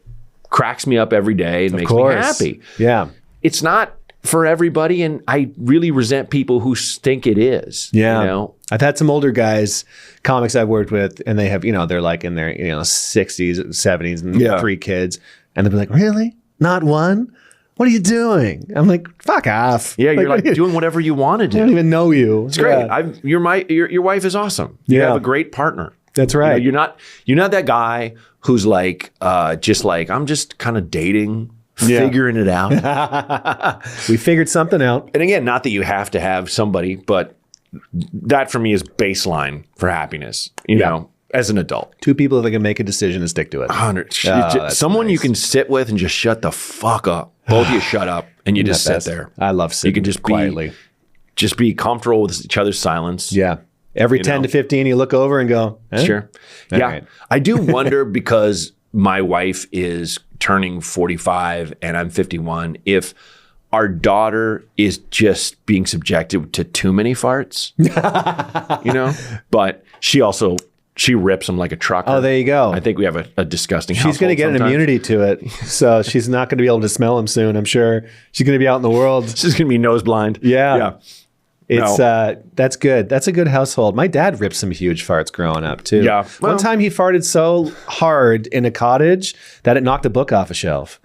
cracks me up every day and makes me happy. Yeah. It's not for everybody, and I really resent people who think it is. Yeah. I've had some older guys, comics I've worked with, and they have, they're like in their 60s, 70s, and 3 kids. And they'll be like, really? Not one? What are you doing? I'm like, fuck off. Yeah, you're like doing whatever you want to do. I don't even know you. It's great. Your wife is awesome. You have a great partner. That's right. You're not that guy who's like just like, I'm just kind of dating, figuring it out. We figured something out. And again, not that you have to have somebody, but that for me is baseline for happiness. You know, as an adult, 2 people that can make a decision and stick to it. 100. Someone you can sit with and just shut the fuck up. Both of you shut up and you just sit there. I love sitting you can just quietly. just be comfortable with each other's silence. Yeah. Every 10 to 15, you look over and go, eh? Sure. All yeah. right. I do wonder because my wife is turning 45 and I'm 51, if our daughter is just being subjected to too many farts, but she rips them like a trucker. Oh, there you go. I think we have a disgusting She's going to get an immunity to it. So she's not going to be able to smell them soon, I'm sure. She's going to be out in the world. She's going to be nose blind. Yeah. It's that's good. That's a good household. My dad ripped some huge farts growing up too. Yeah. One time he farted so hard in a cottage that it knocked a book off a shelf.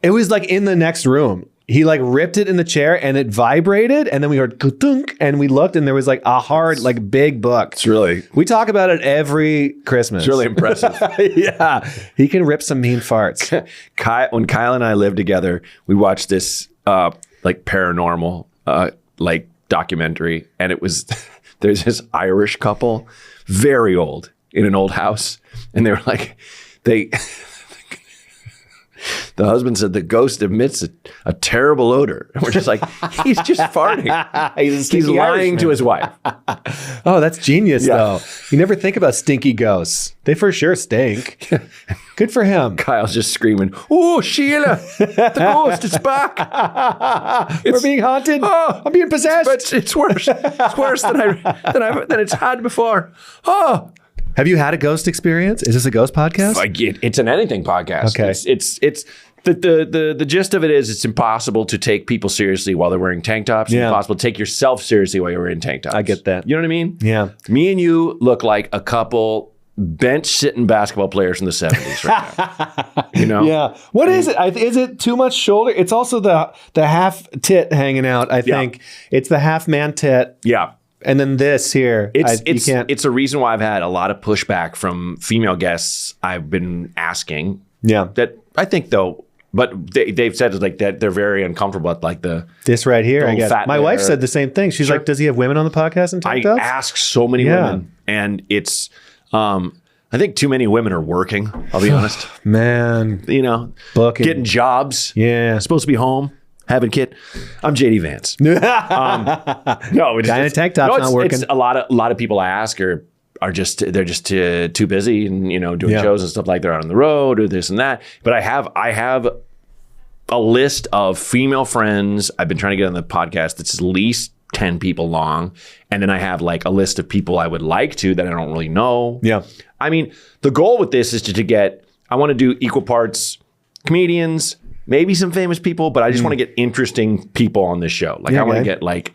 It was like in the next room. He like ripped it in the chair and it vibrated, and then we heard ka-dunk, and we looked and there was like a hard, like big book. We talk about it every Christmas. It's really impressive. Yeah. He can rip some mean farts. When Kyle and I lived together, we watched this like paranormal like documentary, and it was there's this Irish couple, very old, in an old house, and they were like the husband said the ghost emits a terrible odor. And we're just like, he's just farting. He's lying to his wife. Oh, that's genius, though. You never think about stinky ghosts. They for sure stink. Good for him. Kyle's just screaming, "Oh, Sheila, the ghost, it's back. We're being haunted. Oh, I'm being possessed. But it's worse. It's worse than it's had before. Oh." Have you had a ghost experience? Is this a ghost podcast? It's an anything podcast. Okay. It's the gist of it is it's impossible to take people seriously while they're wearing tank tops. It's impossible to take yourself seriously while you're wearing tank tops. I get that. You know what I mean? Yeah. Me and you look like a couple bench-sitting basketball players from the 70s right now. Yeah. What is it? Is it too much shoulder? It's also the half tit hanging out, I think. It's the half man tit. Yeah. And then this here, it's a reason why I've had a lot of pushback from female guests I've been asking. Yeah. That I think though, but they've said like that they're very uncomfortable at like this right here. I guess my wife said the same thing. She's like, "Does he have women on the podcast in tank tops?" I ask so many women, and it's I think too many women are working. I'll be honest, man. Booking, getting jobs. Yeah, supposed to be home. Having kid, I'm JD Vance. No, guy in a tank top's not working. It's a lot of people I ask are just too busy and doing shows and stuff like they're out on the road or this and that. But I have a list of female friends I've been trying to get on the podcast that's at least 10 people long, and then I have like a list of people I would like to that I don't really know. Yeah, I mean the goal with this is to get. I want to do equal parts comedians. Maybe some famous people, but I just want to get interesting people on this show. Like I want to get like,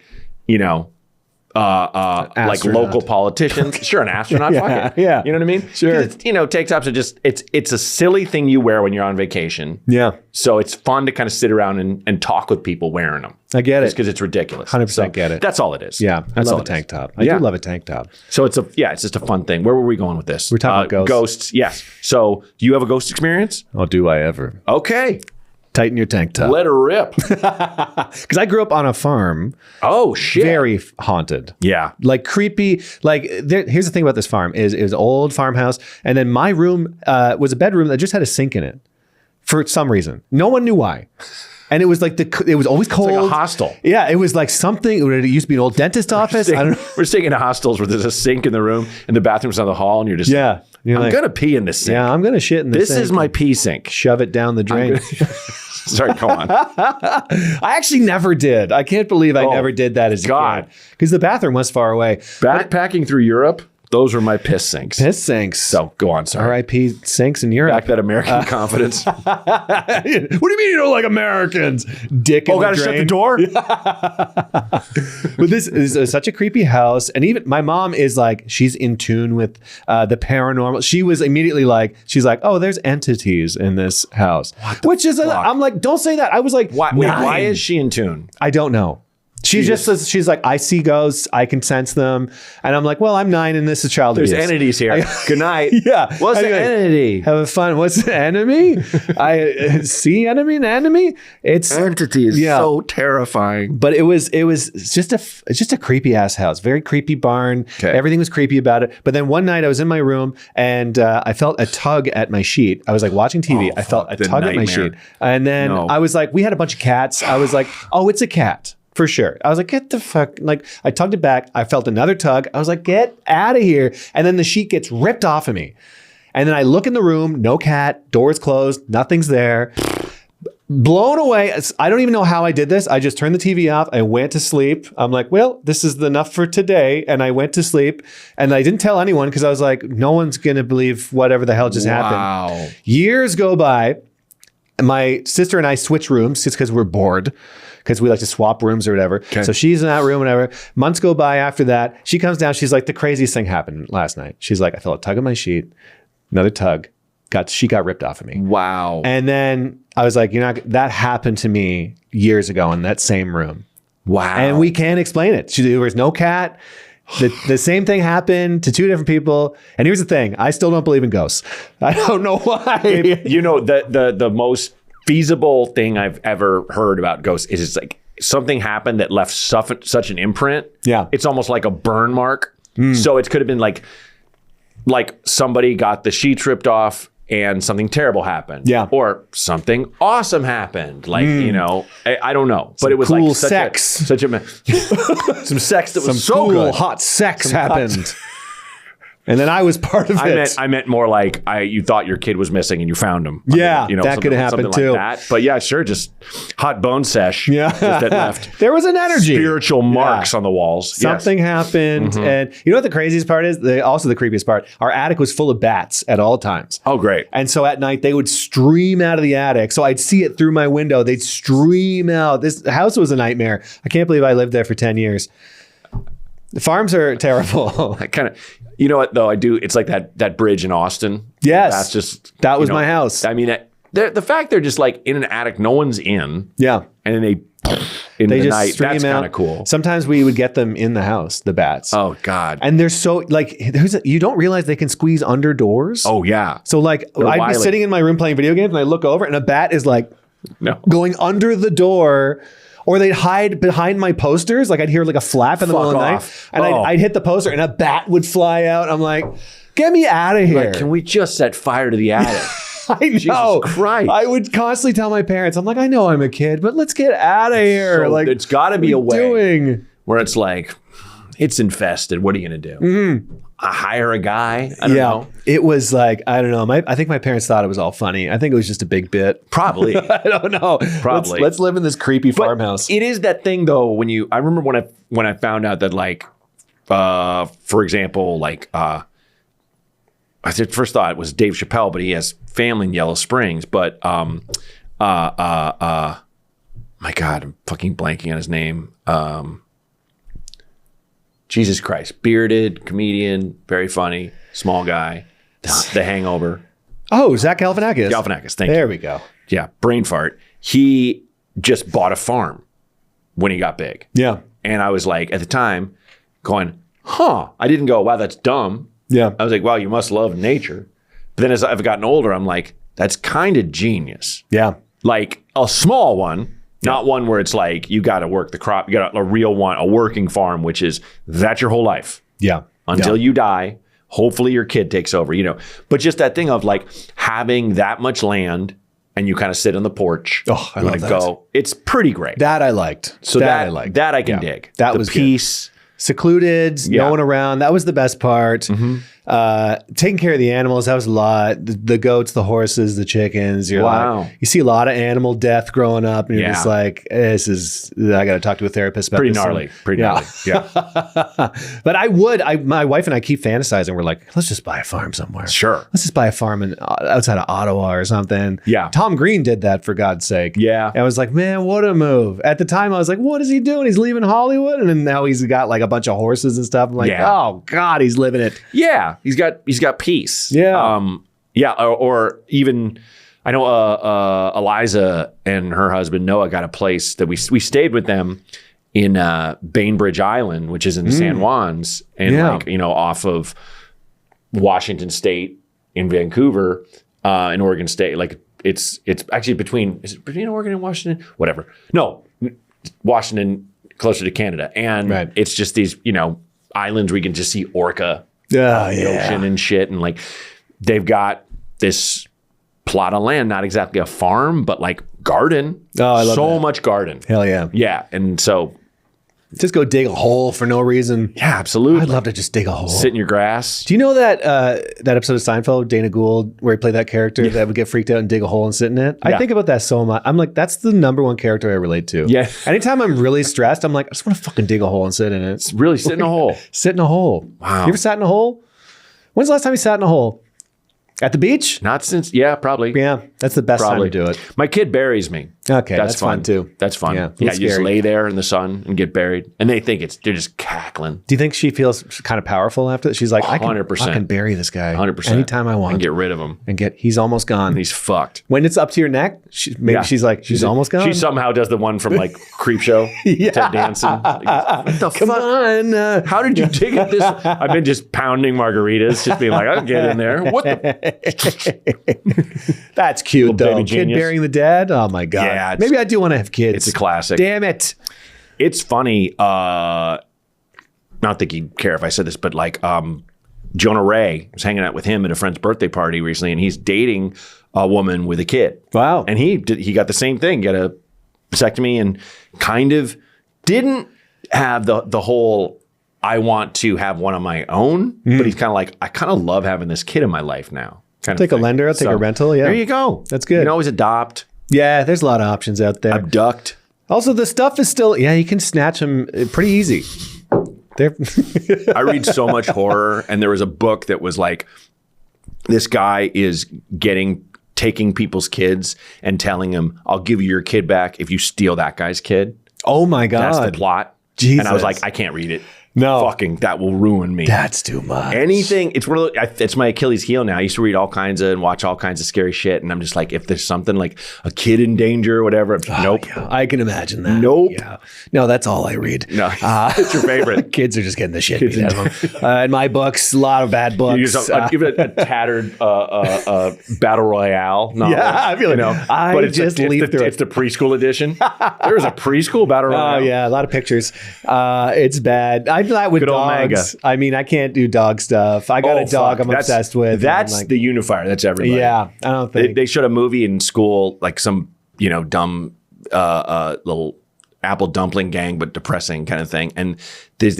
like local politicians. Sure, an astronaut. Fuck it. Yeah. You know what I mean? Sure. Tank tops are just, it's a silly thing you wear when you're on vacation. Yeah. So it's fun to kind of sit around and talk with people wearing them. I get it. Just because it's ridiculous. 100% get it. That's all it is. Yeah. I love a tank top. I do love a tank top. So it's just a fun thing. Where were we going with this? We're talking about ghosts. Ghosts, yes. So do you have a ghost experience? Oh, do I ever? Okay. Tighten your tank top. Let her rip. Because I grew up on a farm. Oh, shit. Very haunted. Yeah. Like creepy. Like here's the thing about this farm is it was an old farmhouse. And then my room was a bedroom that just had a sink in it for some reason. No one knew why. And it was like it was always cold. It's like a hostel. Yeah, it was like something. It used to be an old dentist office. I don't know. We're staying in hostels where there's a sink in the room and the bathroom's on the hall, and you're just I'm gonna pee in the sink. Yeah, I'm gonna shit in the sink. This is my pee sink. Shove it down the drain. Sorry, go on. I actually never did. I can't believe I never did that as a kid. Because the bathroom was far away. Backpacking through Europe. Those were my piss sinks. Piss sinks. So go on, sorry. R.I.P. sinks in Europe. Back that American confidence. What do you mean you don't like Americans? Dick in the gotta drain. shut the door? But this is such a creepy house. And even my mom is like, she's in tune with the paranormal. She was immediately like, oh, there's entities in this house. Which is, I'm like, don't say that. I was like, why is she in tune? I don't know. She just says, she's like, I see ghosts, I can sense them. And I'm like, well, I'm 9 and this is child abuse. There's entities here. Good night. Yeah. What's an entity? Have fun. What's an enemy? I see enemy? It's entity is so terrifying. But it was just a creepy ass house. Very creepy barn. Okay. Everything was creepy about it. But then one night I was in my room and I felt a tug at my sheet. I was like watching TV. I felt a tug at my sheet. And then I was like, we had a bunch of cats. I was like, oh, it's a cat. for sure. I was like, get the fuck, like I tugged it back. I felt another tug. I was like, get out of here. And then the sheet gets ripped off of me. And then I look in the room, no cat, door's closed, nothing's there. Blown away. I don't even know how I did this. I just turned the TV off. I went to sleep. I'm like, well, this is enough for today. And I went to sleep and I didn't tell anyone because I was like, no one's going to believe whatever the hell just happened. Years go by. My sister and I switch rooms just because we're bored, because we like to swap rooms or whatever. Okay. So she's in that room, whatever. Months go by after that. She comes down. She's like, the craziest thing happened last night. She's like, I felt a tug on my sheet, another tug. She got ripped off of me. Wow. And then I was like, that happened to me years ago in that same room. Wow. And we can't explain it. There was no cat. The same thing happened to two different people. And here's the thing. I still don't believe in ghosts. I don't know why. You know, the most feasible thing I've ever heard about ghosts is it's like something happened that left such an imprint. Yeah. It's almost like a burn mark. So it could have been like somebody got the sheets ripped off and something terrible happened. Yeah. Or something awesome happened. Like, you know, I don't know. But it was cool like sex. Some sex that was so cool, good. hot sex happened. And then I was part of it. I meant more like you thought your kid was missing and you found him. Yeah, you know, that could happen too. Like that. But yeah, sure, just hot bone sesh. Yeah, just that left. There was an energy, spiritual marks on the walls. Something happened, and you know what the craziest part is? Also the creepiest part. Our attic was full of bats at all times. Oh, great! And so at night they would stream out of the attic. So I'd see it through my window. They'd stream out. This house was a nightmare. I can't believe I lived there for 10 years. The farms are terrible. I kind of, you know what though? I do. It's like that bridge in Austin. Yes, that was my house. I mean, the fact they're just like in an attic, no one's in. Yeah, and then they just night. That's kind of cool. Sometimes we would get them in the house, the bats. Oh God! And they're so like, you don't realize they can squeeze under doors. Oh yeah. So like, I'd be sitting in my room playing video games, and I look over, and a bat is like, going under the door. Or they'd hide behind my posters. Like I'd hear like a flap in the middle of the night. And I'd hit the poster and a bat would fly out. I'm like, get me out of here. Like, can we just set fire to the attic? I know. Jesus Christ. I would constantly tell my parents, I'm like, I know I'm a kid, but let's get out of here. So like, it's got to be a way where it's like, it's infested. What are you going to do? Hire a guy? I don't know. It was like, I don't know. I think my parents thought it was all funny. I think it was just a big bit. Probably. I don't know. Probably. Let's live in this creepy farmhouse. It is that thing though, I remember when I found out that like, for example, like, I first thought it was Dave Chappelle, but he has family in Yellow Springs. But my God, I'm fucking blanking on his name. Jesus Christ, bearded comedian, very funny, small guy, The Hangover. Oh, Zach Galifianakis. Thank you. There we go. Yeah, brain fart. He just bought a farm when he got big. Yeah. And I was like, at the time, going, I didn't go, wow, that's dumb. Yeah. I was like, wow, you must love nature. But then as I've gotten older, I'm like, that's kind of genius. Yeah. Like a small one. Not one where it's like you got to work the crop. You got a real one, a working farm, which is that's your whole life. Yeah. Until you die. Hopefully your kid takes over, you know. But just that thing of like having that much land and you kind of sit on the porch. Oh, I love that. It's pretty great. That I liked. So that I liked. That I can dig. That was peace. Good. Secluded, no one around. That was the best part. Taking care of the animals, that was a lot. The goats, the horses, the chickens. You see a lot of animal death growing up, and you're just like, I got to talk to a therapist about this. Pretty gnarly. Yeah. But my wife and I keep fantasizing. We're like, let's just buy a farm somewhere. Sure. Let's just buy a farm outside of Ottawa or something. Yeah. Tom Green did that, for God's sake. Yeah. And I was like, man, what a move. At the time, I was like, what is he doing? He's leaving Hollywood, and then now he's got like a bunch of horses and stuff. I'm like, oh God, he's living it. Yeah, he's got peace. Yeah, or even I know Eliza and her husband Noah got a place that we stayed with them in Bainbridge Island, which is in the San Juans, and off of Washington State in Vancouver, in Oregon State. Like it's actually between Oregon and Washington? Whatever. No, Washington closer to Canada, and it's just these islands where you can just see orca in the ocean and shit, and like they've got this plot of land, not exactly a farm, but like garden. Oh, I love so that. much garden. Hell yeah. Yeah, and so Just go dig a hole for no reason. Yeah, absolutely. I'd love to just dig a hole. Sit in your grass. Do you know that that episode of Seinfeld, Dana Gould, where he played that character that would get freaked out and dig a hole and sit in it? I think about that so much. I'm like, that's the number one character I relate to. Yeah. Anytime I'm really stressed, I'm like, I just want to fucking dig a hole and sit in it. It's really sit in a hole. Sit in a hole. Wow. You ever sat in a hole? When's the last time you sat in a hole? At the beach? Not since, probably. Yeah, that's the best time to do it. My kid buries me. Okay, that's fun too. That's fun. Yeah, you just lay there in the sun and get buried. And they think they're just cackling. Do you think she feels kind of powerful after that? She's like, 100%. I can bury this guy 100%. anytime I want. And get rid of him. He's almost gone. And he's fucked. When it's up to your neck, she's like, she's almost gone. She somehow does the one from like Creep Show to dancing. Like, what the Come fuck? on. How did you dig at this? I've been just pounding margaritas, just being like, I'll get in there. What the? That's cute though. Baby Kid genius. burying the dead. Oh my god. Yeah, maybe I do want to have kids. It's a classic. Damn it. It's funny. Not think he'd care if I said this, but like Jonah Ray was hanging out with him at a friend's birthday party recently, and he's dating a woman with a kid. Wow. And he got the same thing. He got a vasectomy and kind of didn't have the whole I want to have one of my own, but he's kind of like, I kind of love having this kid in my life now. Take a lender, I'll take a rental. Yeah. There you go. That's good. You can always adopt. Yeah, there's a lot of options out there. Abduct. Also, the stuff is still, you can snatch them pretty easy. I read so much horror, and there was a book that was like, this guy is taking people's kids and telling them, I'll give you your kid back if you steal that guy's kid. Oh my God. That's the plot. Jesus. And I was like, I can't read it. No. Fucking, that will ruin me. That's too much. Anything, it's one of those, it's my Achilles heel now. I used to read all kinds of and watch all kinds of scary shit. And I'm just like, if there's something like a kid in danger or whatever, nope. Yeah, I can imagine that. Nope. Yeah. No, that's all I read. No, it's your favorite. Kids are just getting the shit beat out of them. In my books, a lot of bad books. I'd give it a tattered battle royale novel. Yeah, I feel like but it's the preschool edition. There was a preschool battle royale. Oh yeah, a lot of pictures. It's bad. I do that with Good old dogs. Mega. I mean, I can't do dog stuff. I got a dog I'm obsessed with. That's like, the unifier. That's everybody. Yeah, I don't think they showed a movie in school, like some dumb little apple dumpling gang, but depressing kind of thing. And this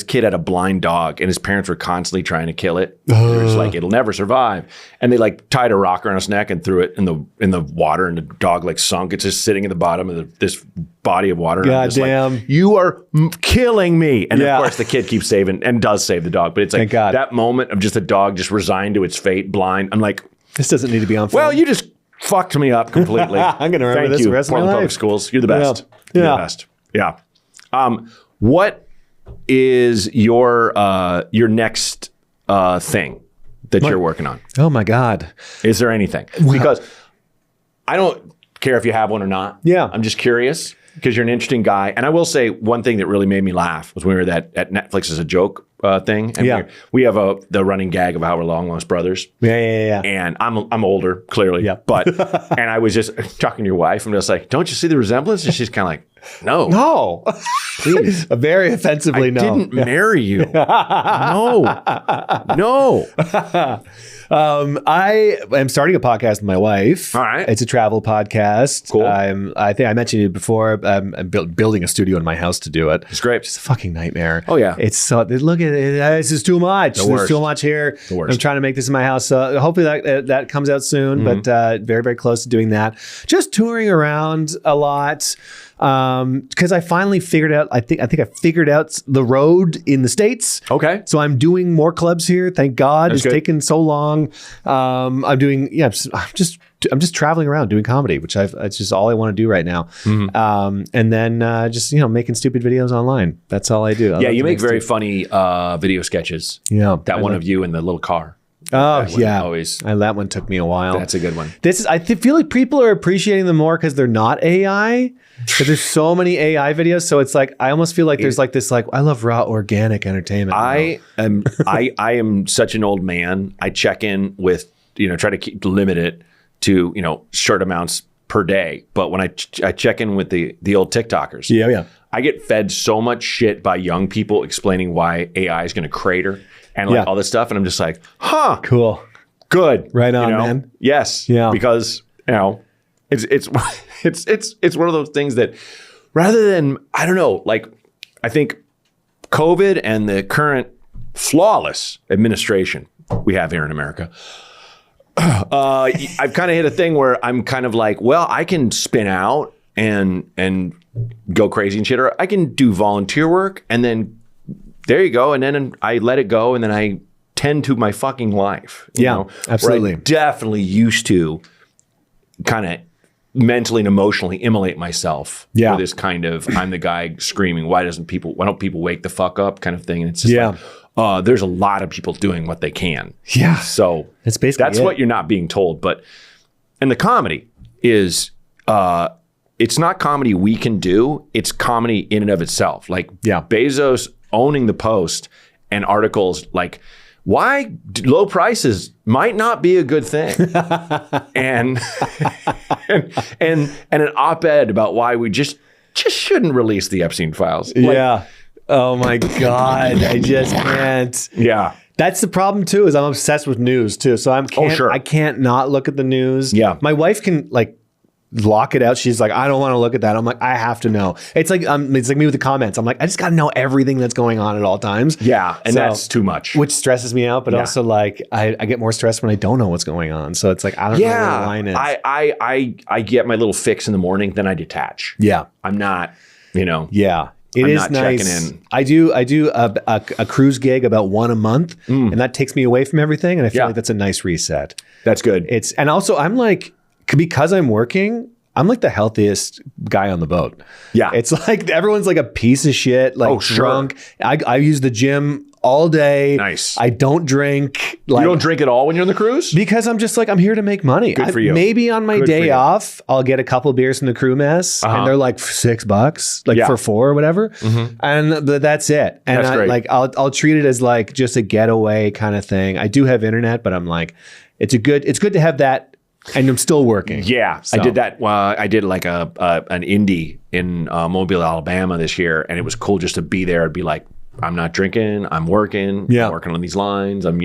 kid had a blind dog, and his parents were constantly trying to kill it. They were just like, it'll never survive. And they like tied a rock around its neck and threw it in the water, and the dog like sunk. It's just sitting in the bottom of this body of water. God damn. Like, you are killing me. And of course the kid keeps saving and does save the dog. But it's like that moment of just a dog just resigned to its fate, blind. I'm like, this doesn't need to be on film. Well, you just fucked me up completely. I'm going to remember this the rest of my life. Public schools. You're the best. Yeah. You're the best. Yeah. What is your next thing that you're working on? Oh my God. Is there anything? Because I don't care if you have one or not. Yeah. I'm just curious because you're an interesting guy. And I will say one thing that really made me laugh was when we were at Netflix as a joke thing. And we have the running gag of how we're long lost brothers. Yeah. And I'm older, clearly. Yeah. But and I was just talking to your wife and just like, don't you see the resemblance? And she's kind of like, no. No. Please. Very offensively, no. I didn't marry you. No. I am starting a podcast with my wife. All right. It's a travel podcast. Cool. I think I mentioned it before. I'm building a studio in my house to do it. It's great. It's a fucking nightmare. Oh, yeah. It's so, look at it. This is too much. There's too much here. The worst. I'm trying to make this in my house. So hopefully that comes out soon, but very, very close to doing that. Just touring around a lot. Because I finally figured out, I think I figured out the road in the States. Okay. So I'm doing more clubs here. Thank God. That's It's good. taken so long. I'm just traveling around doing comedy, which it's just all I want to do right now. And then just making stupid videos online. That's all I do. Yeah, you make very funny video sketches. Yeah. That one of you in the little car. Oh That one yeah, always. that one took me a while. That's a good one. I feel like people are appreciating them more because they're not AI. Because there's so many AI videos, so it's like I almost feel like there's like this I love raw organic entertainment. I am such an old man. I check in with try to limit it to short amounts per day. But when I check in with the old TikTokers, yeah, I get fed so much shit by young people explaining why AI is going to crater and all this stuff, and I'm just like, cool, good, right on, man. Yes, yeah, because it's one of those things that rather than I don't know, like I think COVID and the current flawless administration we have here in America, I've kind of hit a thing where I'm kind of like, well, I can spin out and go crazy and shit, or I can do volunteer work, and then there you go, and then I let it go, and then I tend to my fucking life. You know? Absolutely. Where I definitely used to kind of mentally and emotionally immolate myself for this kind of I'm the guy screaming, why don't people wake the fuck up kind of thing. And it's just like, there's a lot of people doing what they can. Yeah. So that's basically what you're not being told. But and the comedy is it's not comedy we can do, it's comedy in and of itself. Like Bezos owning the Post and articles like why low prices might not be a good thing, and an op-ed about why we just shouldn't release the Epstein files. Like, oh my God, I just can't. Yeah. That's the problem too. Is I'm obsessed with news too, so I can't not look at the news. Yeah. My wife can like lock it out. She's like, I don't want to look at that. I'm like, I have to know. It's like me with the comments. I'm like, I just got to know everything that's going on at all times. Yeah, and so, that's too much. Which stresses me out, but also like I get more stressed when I don't know what's going on. So it's like I don't know where the line is. I get my little fix in the morning, then I detach. Yeah, I'm not, you know. Yeah. It I'm is not nice. Checking in. I do a cruise gig about one a month, and that takes me away from everything. And I feel like that's a nice reset. That's good. And also I'm like, because I'm working, I'm like the healthiest guy on the boat. Yeah. It's like everyone's like a piece of shit, like drunk. I use the gym all day. Nice. I don't drink. Like, you don't drink at all when you're on the cruise? Because I'm just like, I'm here to make money. Good for you. Maybe on my day off, I'll get a couple beers from the crew mess, and they're like $6, like for 4 or whatever. And that's it. And that's great. I'll treat it as like just a getaway kind of thing. I do have internet, but I'm like, it's good to have that. And I'm still working. Yeah, so. I did that. I did like an indie in Mobile, Alabama this year, and it was cool just to be there and be like, I'm not drinking, I'm working, I'm working on these lines. I'm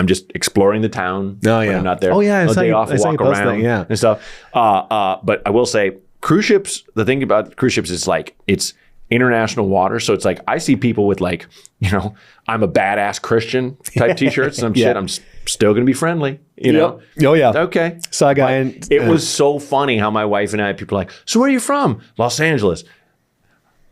just exploring the town. Oh when yeah, I'm not there. Oh yeah, a day off, walk around, and stuff. But I will say, cruise ships. The thing about cruise ships is like it's international water, so it's like I see people with like I'm a badass Christian type T-shirts and shit. I'm still gonna be friendly, you know. Oh yeah. Okay. Saw a guy. And it was so funny how my wife and I, people are like, so where are you from? Los Angeles.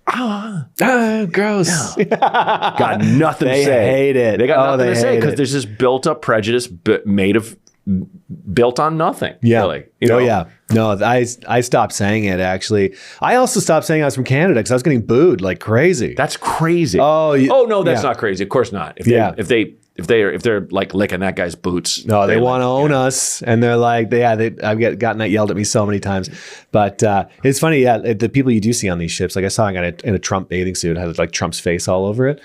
Gross. Got nothing to say. They hate it. They got nothing to say because there's this built up prejudice built on nothing. Yeah. Really. You know? No, I stopped saying it actually. I also stopped saying I was from Canada because I was getting booed like crazy. That's crazy. Oh no, that's not crazy. Of course not. If they're like licking that guy's boots. No, they want to own us, and they're like, I've gotten that yelled at me so many times. But it's funny, the people you do see on these ships, like I saw a guy in a Trump bathing suit, had like Trump's face all over it.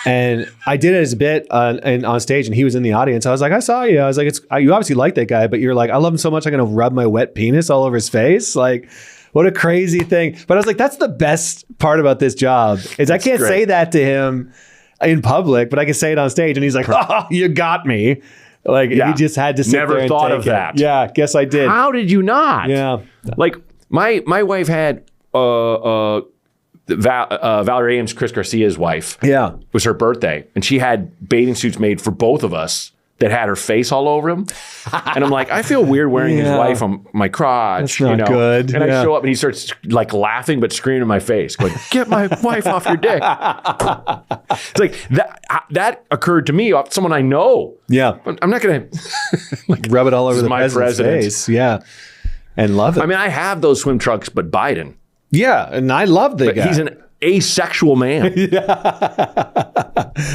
And I did it as a bit on stage, and he was in the audience. I was like, I saw you. I was like, you obviously like that guy, but you're like, I love him so much, I'm gonna rub my wet penis all over his face. Like, what a crazy thing. But I was like, that's the best part about this job is I can't say that to him in public, but I can say it on stage, and he's like, "Oh, you got me!" Like he just had to sit Never there and thought take of that. Yeah, guess I did. How did you not? Yeah, like my wife had Valerie Ames, Chris Garcia's wife. Yeah, it was her birthday, and she had bathing suits made for both of us that had her face all over him. And I'm like, I feel weird wearing his wife on my crotch. That's not good. And I show up and he starts like laughing but screaming in my face, going, "Get my wife off your dick." It's like that occurred to me off someone I know. Yeah. I'm not gonna like rub it all over the president's face. Yeah. And love it. I mean, I have those swim trunks, but Biden. Yeah, and I love the guy. He's an asexual man. I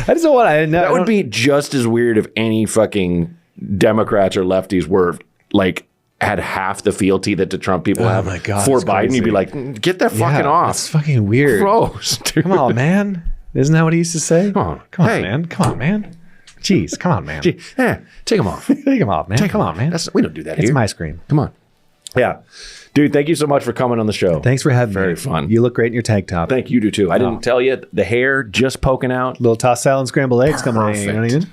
just don't want to. That would be just as weird if any fucking Democrats or lefties were like had half the fealty that the Trump people have. My God, for Biden, you'd be like, get that fucking off. It's fucking weird. Gross, dude. Come on, man. Isn't that what he used to say? Come on, man. Come on, man. Jeez, come on, man. Take him off. Take him off, man. Come on, man. We don't do that here. It's my screen. Come on. Yeah. Dude, thank you so much for coming on the show. Thanks for having me. Very fun. You look great in your tank top. Thank you, do too. I didn't tell you, the hair just poking out. Little tossed salad and scrambled eggs coming out. You know what I mean?